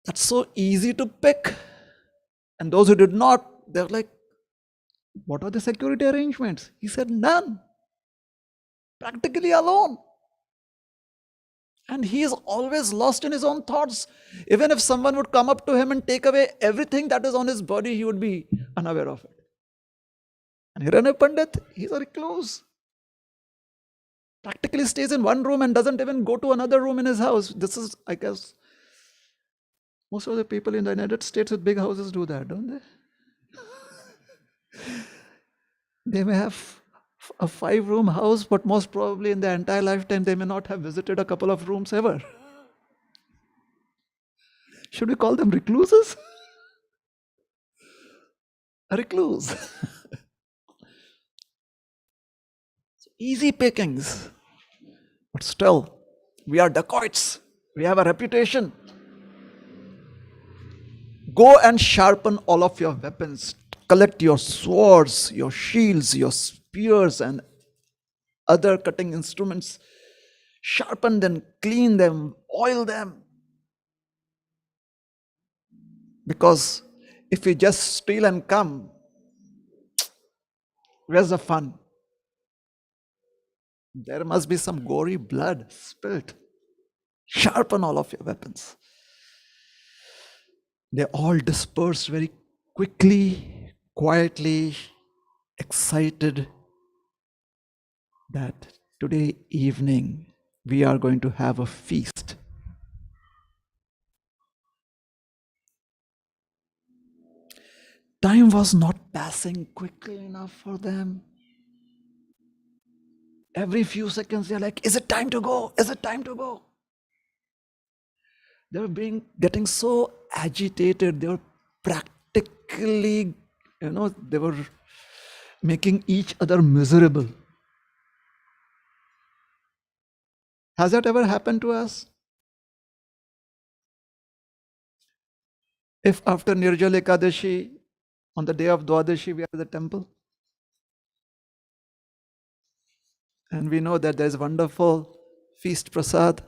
Speaker 1: that's so easy to pick. And those who did not, they're like, what are the security arrangements? He said, none. Practically alone. And he is always lost in his own thoughts. Even if someone would come up to him and take away everything that is on his body, he would be unaware of it. And Hiranya Pandit, he's a recluse. Practically stays in one room and doesn't even go to another room in his house. This is, I guess, most of the people in the United States with big houses do that, don't they? They may have a 5-room house, but most probably in their entire lifetime, they may not have visited a couple of rooms ever. Should we call them recluses? A recluse. Easy pickings. But still, we are dacoits. We have a reputation. Go and sharpen all of your weapons. Collect your swords, your shields, your spears, and other cutting instruments. Sharpen them, clean them, oil them. Because if we just steal and come, where's the fun? There must be some gory blood spilled. Sharpen all of your weapons. They all dispersed very quickly, quietly, excited that today evening we are going to have a feast. Time was not passing quickly enough for them. Every few seconds they're like, is it time to go? Is it time to go? They were getting so agitated. They were practically, they were making each other miserable. Has that ever happened to us? If after Nirjala Ekadashi, on the day of Dwadashi, we are at the temple, and we know that there's wonderful feast prasad,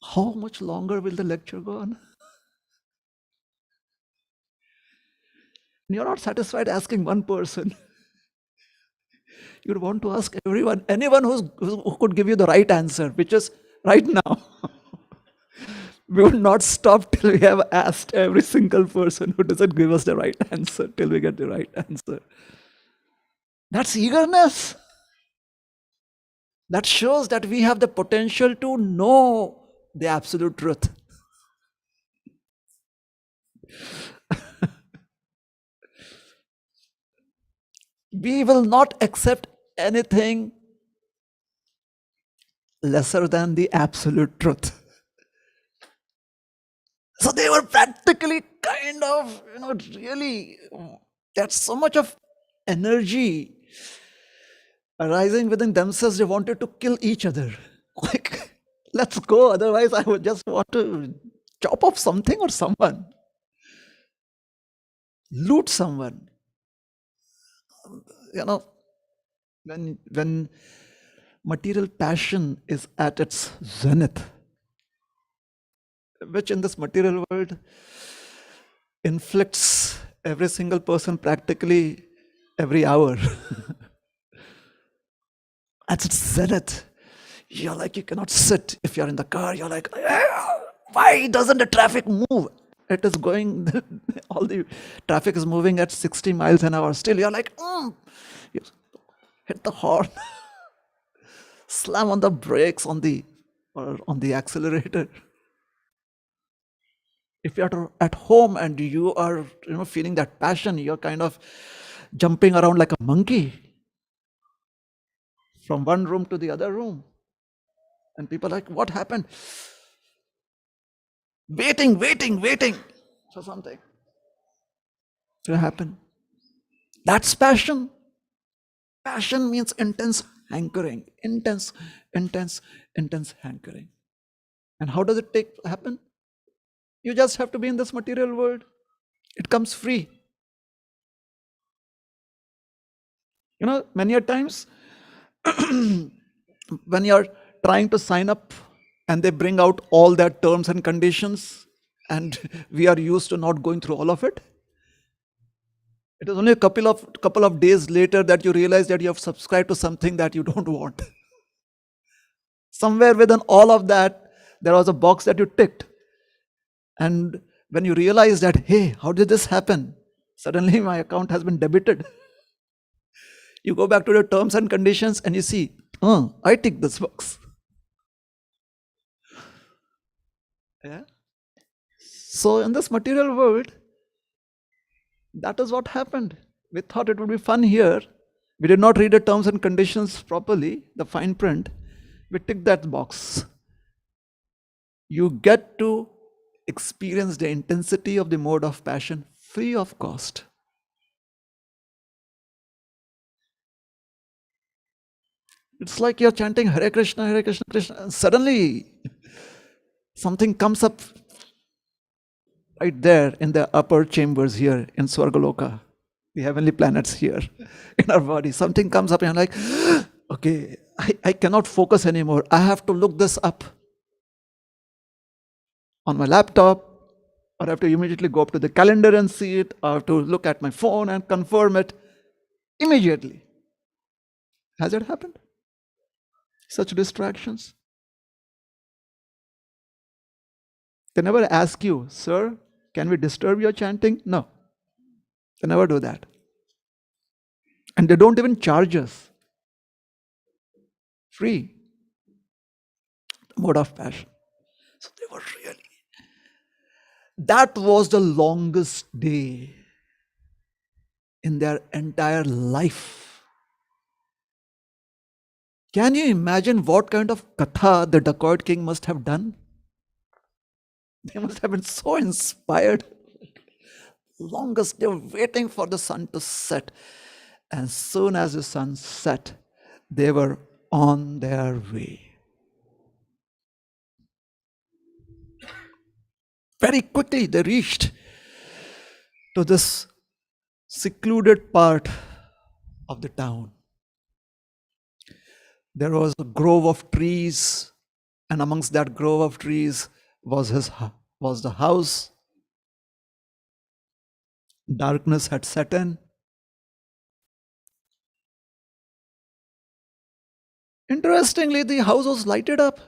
Speaker 1: how much longer will the lecture go on? You're not satisfied asking one person. You'd want to ask everyone, anyone who could give you the right answer, which is right now. We will not stop till we have asked every single person who doesn't give us the right answer till we get the right answer. That's eagerness. That shows that we have the potential to know the absolute truth. We will not accept anything lesser than the absolute truth. So they were practically kind of, really, there's so much of energy arising within themselves. They wanted to kill each other. Like, let's go. Otherwise, I would just want to chop off something or someone, loot someone. When material passion is at its zenith, which in this material world inflicts every single person practically every hour. At its zenith, you're like, you cannot sit. If you're in the car, you're like, why doesn't the traffic move? It is going, all the traffic is moving at 60 miles an hour. Still, you're like, you hit the horn, slam on the brakes on the accelerator. If you're at home and you are feeling that passion, you're kind of jumping around like a monkey from one room to the other room. And people are like, what happened? Waiting for something to happen. That's passion. Passion means intense hankering. Intense hankering. And how does it happen? You just have to be in this material world. It comes free. Many a times when you're trying to sign up and they bring out all their terms and conditions and we are used to not going through all of it, it is only a couple of days later that you realize that you have subscribed to something that you don't want. Somewhere within all of that, there was a box that you ticked. And when you realize that, hey, how did this happen? Suddenly my account has been debited. You go back to the terms and conditions and you see, I ticked this box. Yeah. So in this material world, that is what happened. We thought it would be fun here. We did not read the terms and conditions properly, the fine print. We ticked that box. You get to experience the intensity of the mode of passion free of cost. It's like you're chanting Hare Krishna, Krishna, and suddenly something comes up right there in the upper chambers here in Swargaloka, the heavenly planets here in our body. Something comes up and I'm like, okay, I cannot focus anymore. I have to look this up. on my laptop, or I have to immediately go up to the calendar and see it, or to look at my phone and confirm it immediately. Has it happened? Such distractions. They never ask you, sir, can we disturb your chanting? No, they never do that. And they don't even charge us. Free. Mode of passion. So they were really. That was the longest day in their entire life. Can you imagine what kind of katha the dacoit king must have done? They must have been so inspired. Longest, they were waiting for the sun to set. And soon as the sun set, they were on their way. Very quickly, they reached to this secluded part of the town. There was a grove of trees, and amongst that grove of trees was the house. Darkness had set in. Interestingly, the house was lighted up,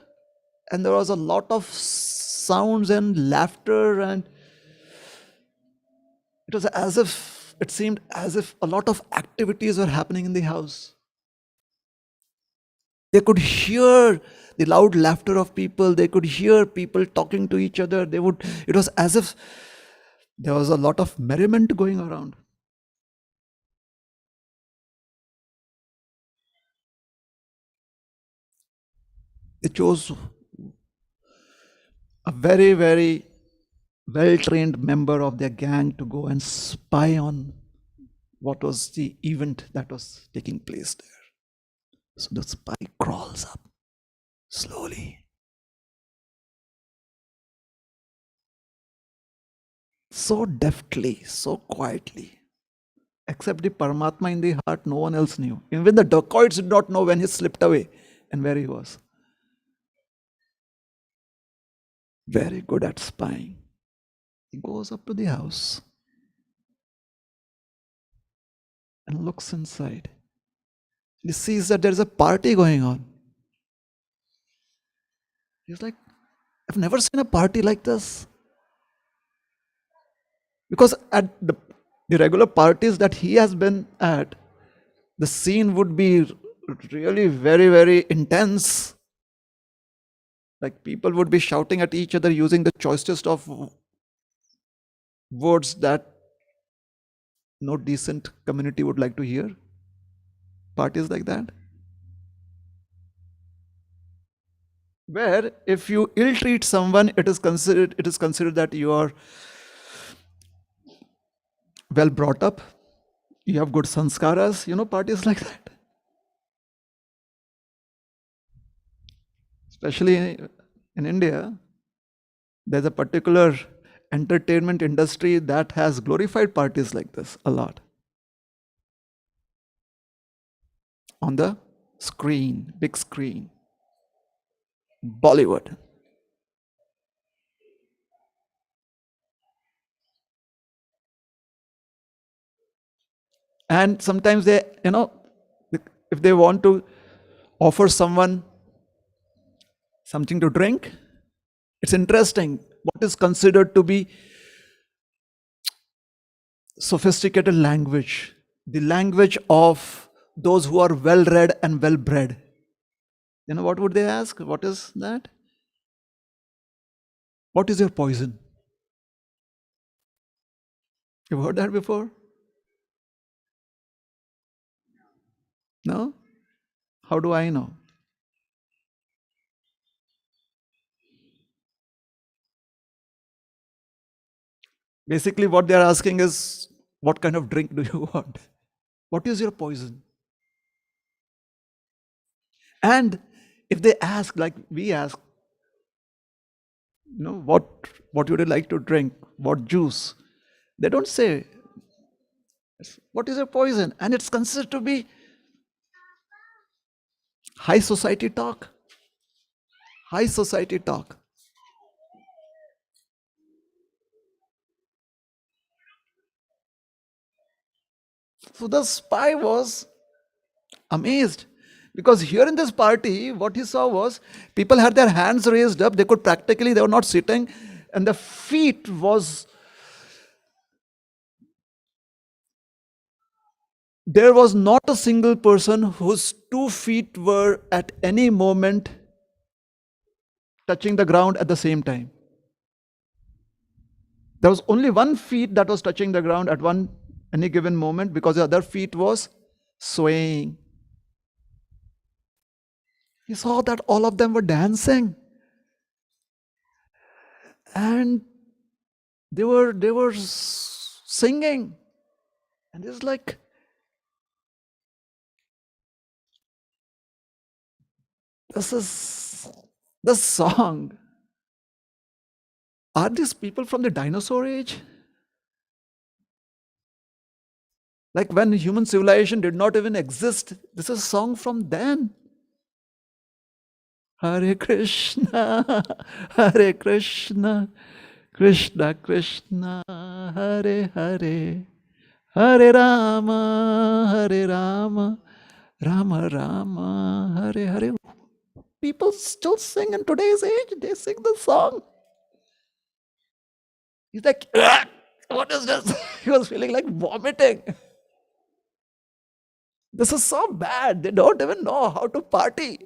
Speaker 1: and there was a lot of sounds and laughter, and it seemed as if a lot of activities were happening in the house. They could hear the loud laughter of people. They could hear people talking to each other. It was as if there was a lot of merriment going around. They chose a very, very well-trained member of their gang to go and spy on what was the event that was taking place there. So the spy crawls up slowly. So deftly, so quietly. Except the Paramatma in the heart, no one else knew. Even the dacoits did not know when he slipped away and where he was. Very good at spying. He goes up to the house and looks inside. He sees that there's a party going on. He's like, I've never seen a party like this. Because at the regular parties that he has been at, the scene would be really very, very intense. Like people would be shouting at each other using the choicest of words that no decent community would like to hear. Parties like that. Where if you ill-treat someone, it is considered that you are well brought up, you have good sanskaras, parties like that. Especially in India, there's a particular entertainment industry that has glorified parties like this a lot. On the screen, big screen. Bollywood. And sometimes they, if they want to offer someone something to drink, it's interesting. What is considered to be sophisticated language? The language of those who are well read and well bred. What would they ask? What is that? What is your poison? You've heard that before? No? How do I know? Basically, what they're asking is, what kind of drink do you want? What is your poison? And if they ask, like we ask, what would you like to drink? What juice? They don't say, what is your poison? And it's considered to be high society talk. High society talk. So the spy was amazed, because here in this party, what he saw was people had their hands raised up. They could practically, they were not sitting, and the feet was, there was not a single person whose 2 feet were at any moment touching the ground at the same time. There was only one feet that was touching the ground at any given moment, because the other feet was swaying. He saw that all of them were dancing, and they were singing, and it's like, this is the song. Are these people from the dinosaur age? Like when human civilization did not even exist, this is a song from then. Hare Krishna, Hare Krishna, Krishna Krishna, Hare Hare, Hare Rama, Hare Rama, Rama Rama, Hare Hare. People still sing in today's age. They sing the song. He's like, "Ugh, what is this?" He was feeling like vomiting. This is so bad. They don't even know how to party.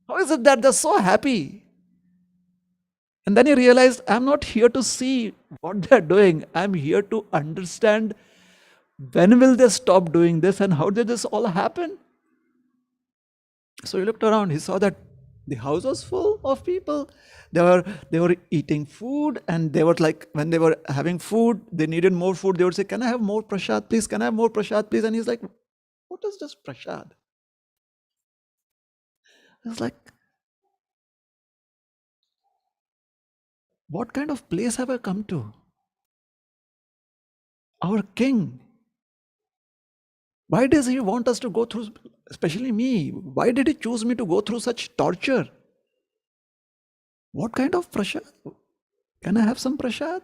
Speaker 1: How is it that they're so happy? And then he realized, I'm not here to see what they're doing. I'm here to understand, when will they stop doing this and how did this all happen? So he looked around. He saw that the house was full of people. They were eating food, and they were like, when they were having food, they needed more food. They would say, "Can I have more prasad, please? Can I have more prasad, please?" And he's like, "What is this prasad?" It's like, what kind of place have I come to? Our king. Why does he want us to go through, especially me? Why did he choose me to go through such torture? What kind of prasad? Can I have some prasad?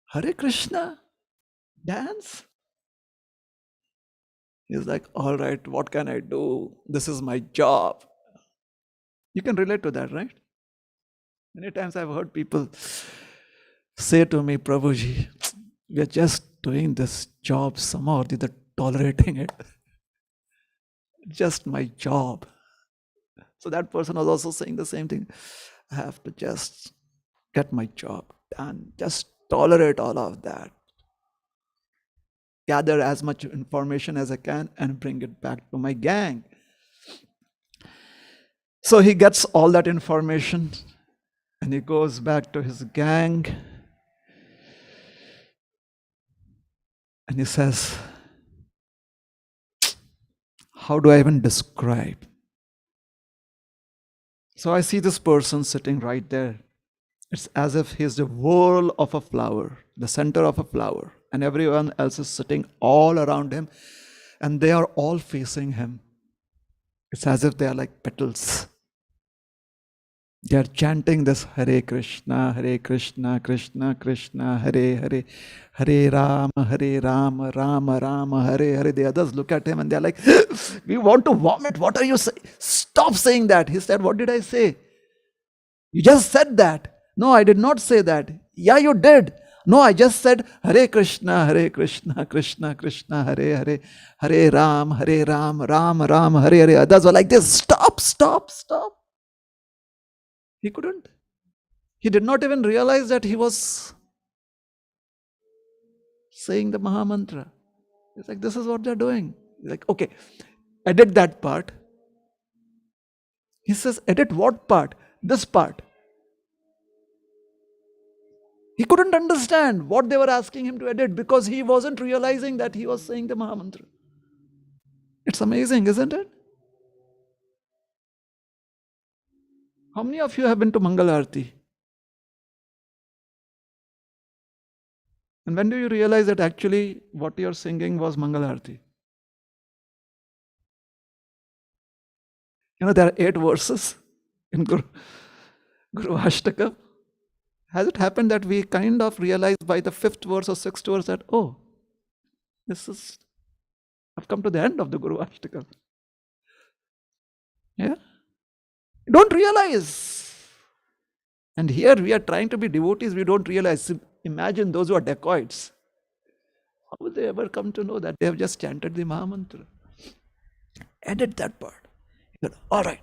Speaker 1: Hare Krishna, dance. He's like, all right, what can I do? This is my job. You can relate to that, right? Many times I've heard people say to me, Prabhuji, we are just doing this job somehow or the other, tolerating it. Just my job. So that person was also saying the same thing. I have to just get my job done. Just tolerate all of that. Gather as much information as I can and bring it back to my gang. So he gets all that information and he goes back to his gang and he says, how do I even describe? So I see this person sitting right there. It's as if he's the whirl of a flower, the center of a flower, and everyone else is sitting all around him, and they are all facing him. It's as if they are like petals. They are chanting this Hare Krishna, Krishna Krishna, Hare Hare, Hare Rama, Rama Rama, Hare Hare. The others look at him and they are like, we want to vomit. What are you saying? Stop saying that. He said, what did I say? You just said that. No, I did not say that. Yeah, you did. No, I just said Hare Krishna, Krishna Krishna, Hare Hare, Hare Ram, Ram Ram, Hare Hare. Others were like this. Stop. He couldn't. He did not even realize that he was saying the Maha Mantra. He's like, this is what they're doing. He's like, okay, edit that part. He says, edit what part? This part. He couldn't understand what they were asking him to edit because he wasn't realizing that he was saying the Maha Mantra. It's amazing, isn't it? How many of you have been to Mangal Aarti? And when do you realize that actually what you're singing was Mangal Aarti? You know, there are 8 verses in Guru Ashtakam. Has it happened that we kind of realize by the 5th verse or 6th verse that, oh, I've come to the end of the Guru Ashtakam. Yeah? Don't realize. And here we are trying to be devotees, we don't realize. Imagine those who are dacoits. How will they ever come to know that they have just chanted the Mahamantra? Edit that part. He said, all right.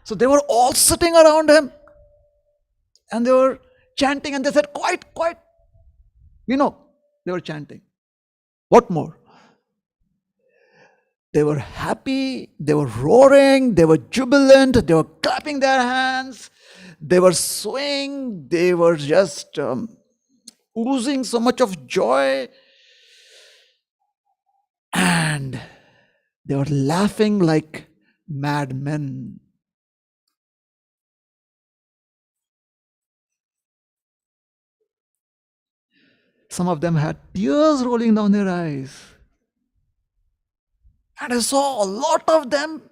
Speaker 1: So they were all sitting around him and they were chanting and they said, quiet, quiet. They were chanting. What more? They were happy, they were roaring, they were jubilant, they were clapping their hands, they were swaying, they were just oozing so much of joy. And they were laughing like madmen. Some of them had tears rolling down their eyes. And I saw a lot of them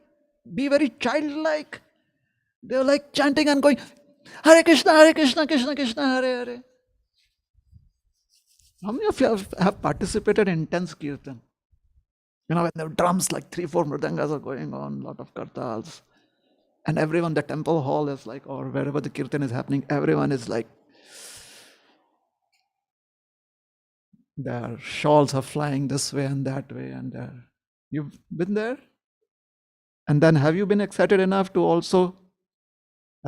Speaker 1: be very childlike. They were like chanting and going, Hare Krishna, Krishna Krishna, Hare Hare. How many of you have participated in intense kirtan? When the drums, like 3-4 mridangas are going on, a lot of kartals. And everyone, the temple hall is like, or wherever the kirtan is happening, everyone is like, their shawls are flying this way and that way. And you've been there? And then have you been excited enough to also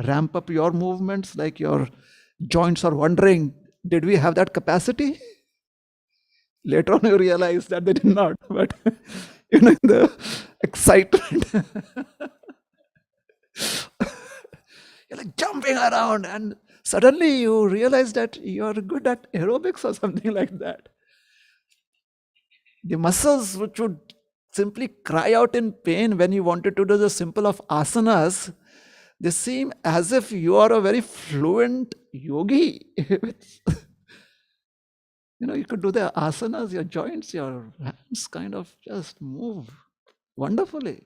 Speaker 1: ramp up your movements? Like your joints are wondering, did we have that capacity? Later on you realize that they did not. But in the excitement, you're like jumping around and suddenly you realize that you're good at aerobics or something like that. The muscles which would simply cry out in pain when you wanted to do the simple of asanas, they seem as if you are a very fluent yogi. You could do the asanas, your joints, your hands kind of just move wonderfully.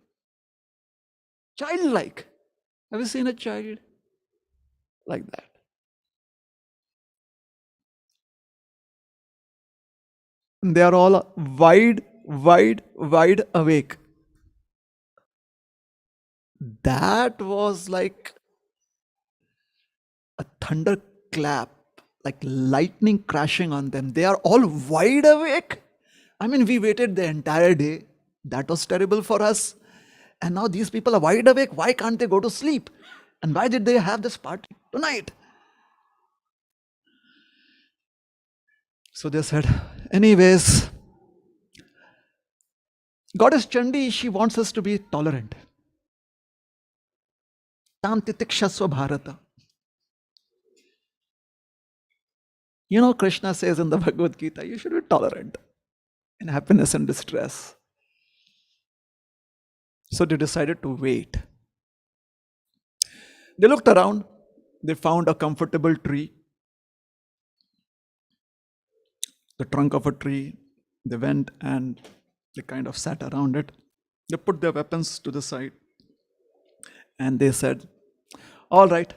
Speaker 1: Childlike. Have you seen a child like that? And they are all wide awake. That was like a thunderclap, like lightning crashing on them. They are all wide awake. I mean, we waited the entire day. That was terrible for us. And now these people are wide awake. Why can't they go to sleep? And why did they have this party tonight? So they said, anyways, Goddess Chandi, she wants us to be tolerant. Tam titikshasva bharata. Krishna says in the Bhagavad Gita, you should be tolerant in happiness and distress. So they decided to wait. They looked around. They found a comfortable tree, the trunk of a tree. They went and they kind of sat around it. They put their weapons to the side. And they said, all right.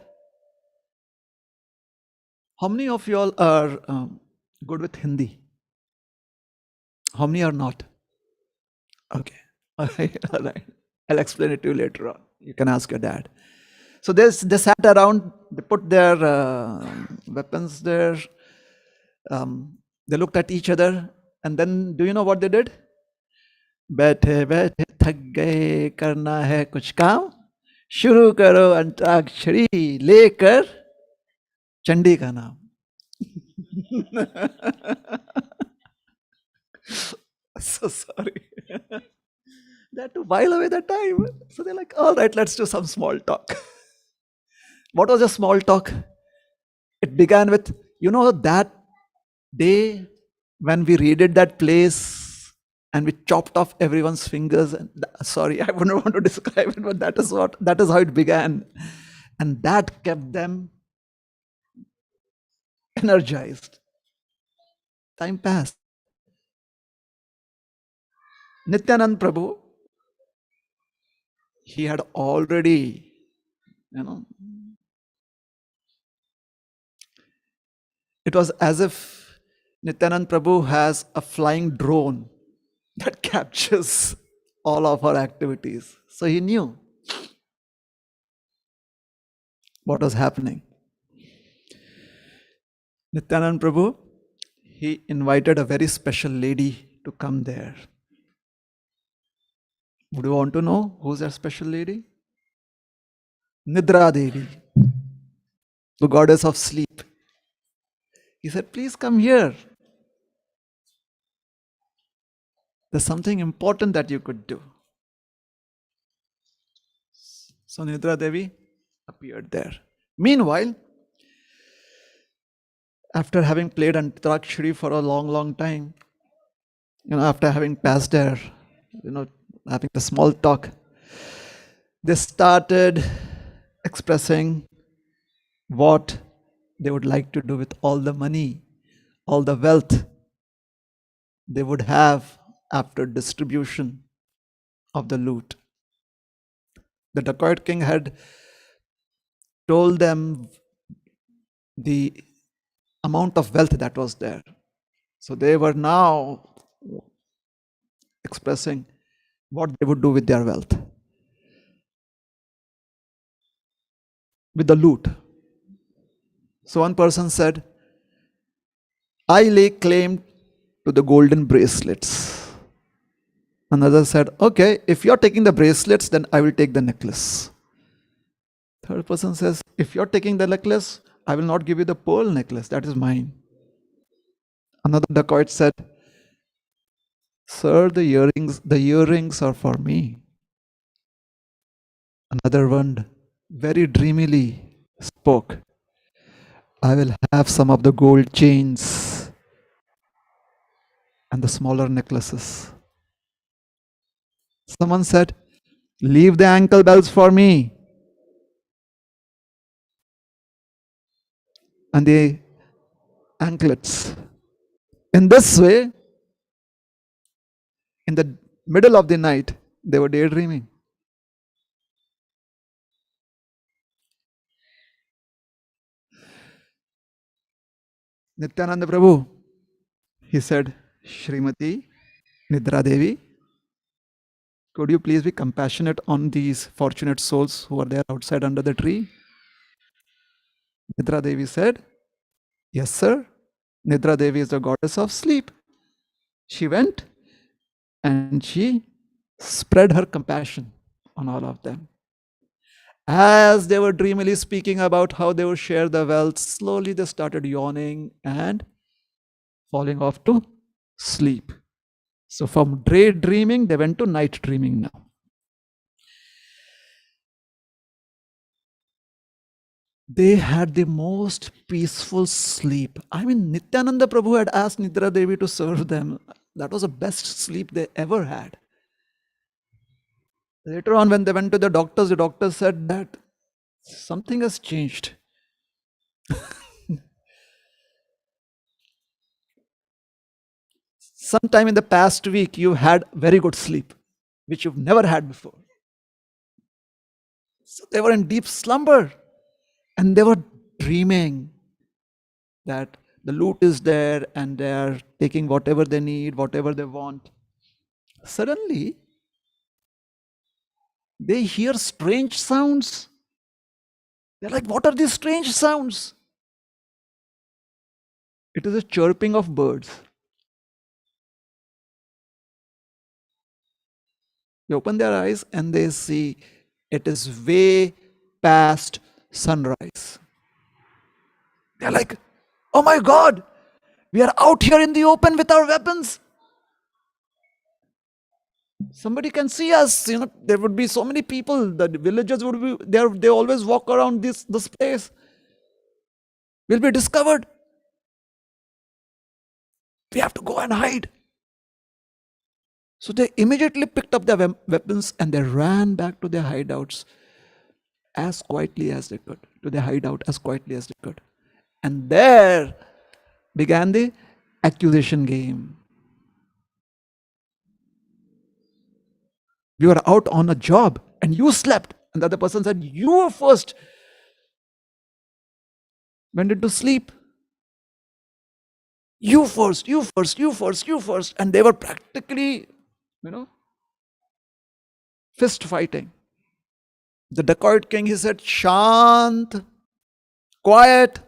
Speaker 1: How many of you all are good with Hindi? How many are not? Okay. All right. I'll explain it to you later on. You can ask your dad. So they sat around, they put their weapons there. They looked at each other. And then, do you know what they did? बैठे बैठे थक गए करना है कुछ काम शुरू करो अंताक्षरी लेकर चंडी का नाम. So sorry. They had to while away the time. So they're like, all right, let's do some small talk. What was the small talk? It began with, that day when we raided that place and we chopped off everyone's fingers. And sorry, I wouldn't want to describe it, but that is how it began. And that kept them energized. Time passed. Nityanand Prabhu, he had already, it was as if Nityanand Prabhu has a flying drone that captures all of our activities. So he knew what was happening. Nityanand Prabhu, he invited a very special lady to come there. Would you want to know who's that special lady? Nidra Devi, the goddess of sleep. He said, please come here. There's something important that you could do. So Nidra Devi appeared there. Meanwhile, after having played Antarakshari for a long, long time, after having passed there, having the small talk, they started expressing what they would like to do with all the money, all the wealth they would have after distribution of the loot. The dacoit king had told them the amount of wealth that was there. So they were now expressing what they would do with their wealth, with the loot. So one person said, I lay claim to the golden bracelets. Another said, okay, if you're taking the bracelets, then I will take the necklace. Third person says, if you're taking the necklace, I will not give you the pearl necklace, that is mine. Another dacoit said, sir, the earrings are for me. Another one very dreamily spoke, I will have some of the gold chains and the smaller necklaces. Someone said, leave the ankle bells for me and the anklets. In this way, in the middle of the night, they were daydreaming. Nityananda Prabhu, he said, Srimati Nidra Devi, could you please be compassionate on these fortunate souls who are there outside under the tree? Nidra Devi said, yes, sir. Nidra Devi is the goddess of sleep. She went and she spread her compassion on all of them. As they were dreamily speaking about how they would share the wealth, slowly they started yawning and falling off to sleep. So from daydreaming, they went to night dreaming now. They had the most peaceful sleep. I mean, Nityananda Prabhu had asked Nidra Devi to serve them. That was the best sleep they ever had. Later on, when they went to the doctor said that something has changed. Sometime in the past week, you had very good sleep, which you've never had before. So they were in deep slumber and they were dreaming that the loot is there and they are taking whatever they need, whatever they want. Suddenly, they hear strange sounds. They're like, what are these strange sounds? It is a chirping of birds. They open their eyes and they see it is way past sunrise. They're like, oh my God, we are out here in the open with our weapons. Somebody can see us. There would be so many people. The villagers would be there. They always walk around this place. We'll be discovered. We have to go and hide. So they immediately picked up their weapons and they ran back to their hideouts as quietly as they could. To their hideout as quietly as they could. And there began the accusation game. We were out on a job and you slept. And the other person said, you were first. Went into sleep. You first, you first, you first, you first. And they were practically, fist fighting. The dacoit king, he said, Shant, quiet.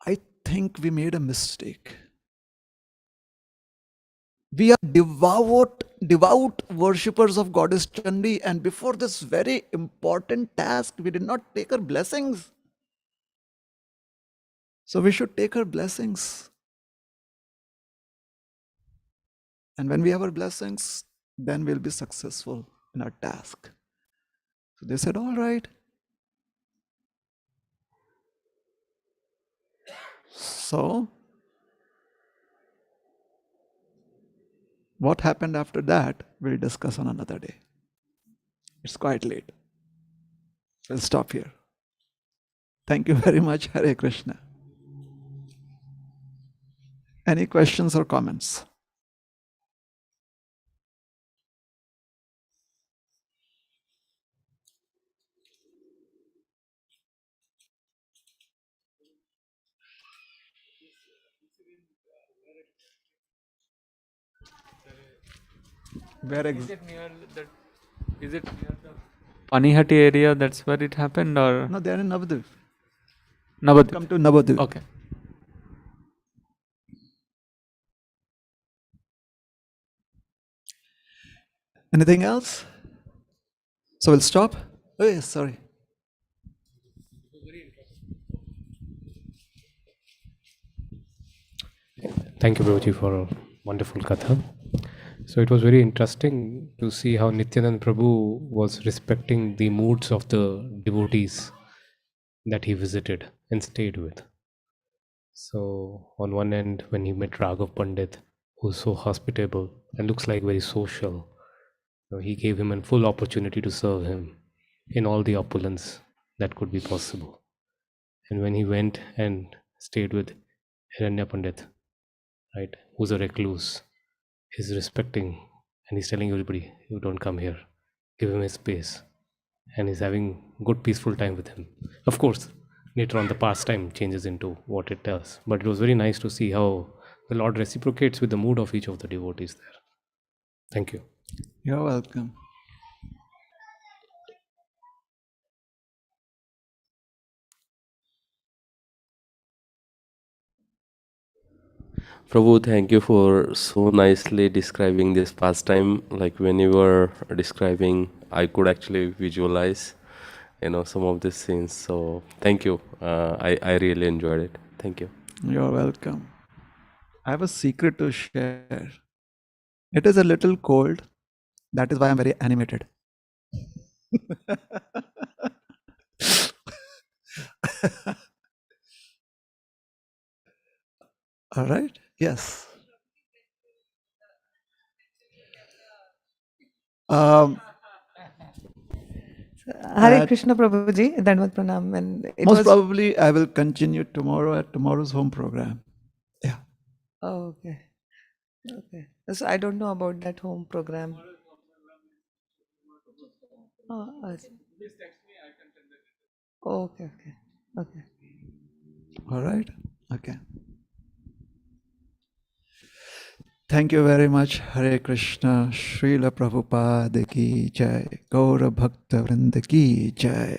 Speaker 1: I think we made a mistake. We are devout worshippers of Goddess Chandi, and before this very important task, we did not take her blessings. So we should take her blessings. And when we have our blessings, then we'll be successful in our task. So they said, all right. So what happened after that, we'll discuss on another day. It's quite late. We'll stop here. Thank you very much. Hare Krishna. Any questions or comments? Where
Speaker 2: Is it near that? Is it near the Panihati area? That's where it happened, or
Speaker 1: No, they are in Navadvip.
Speaker 2: Navadvip?
Speaker 1: Come to Navadvip.
Speaker 2: Okay.
Speaker 1: Anything else? So we'll stop. Oh, yes, sorry.
Speaker 3: Thank you, Prabhuji, for a wonderful katha. So it was very interesting to see how Nityanand Prabhu was respecting the moods of the devotees that he visited and stayed with. So on one end, when he met Raghav Pandit, who's so hospitable and looks like very social, he gave him a full opportunity to serve him in all the opulence that could be possible. And when he went and stayed with Hiranya Pandit, right, who's a recluse, he's respecting and he's telling everybody, you don't come here, give him his space, and he's having good peaceful time with him. Of course, later on the pastime changes into what it does, but it was very nice to see how the Lord reciprocates with the mood of each of the devotees there. Thank you.
Speaker 1: You're welcome.
Speaker 4: Prabhu, thank you for so nicely describing this pastime. Like when you were describing, I could actually visualize, some of these scenes. So thank you. I really enjoyed it. Thank you.
Speaker 1: You're welcome. I have a secret to share. It is a little cold. That is why I'm very animated. All right? Yes.
Speaker 5: Hare
Speaker 1: At
Speaker 5: Krishna Prabhuji, Dandavat Pranam. And it
Speaker 1: most
Speaker 5: was.
Speaker 1: probably, I will continue tomorrow at tomorrow's home program. Yeah.
Speaker 5: Oh, okay. Okay. So I don't know about that home program. Oh, okay, okay. Okay.
Speaker 1: All right? Okay. Thank you very much. Hare Krishna. Srila Prabhupada ki jai. Gaura Bhakta Vrinda ki jai.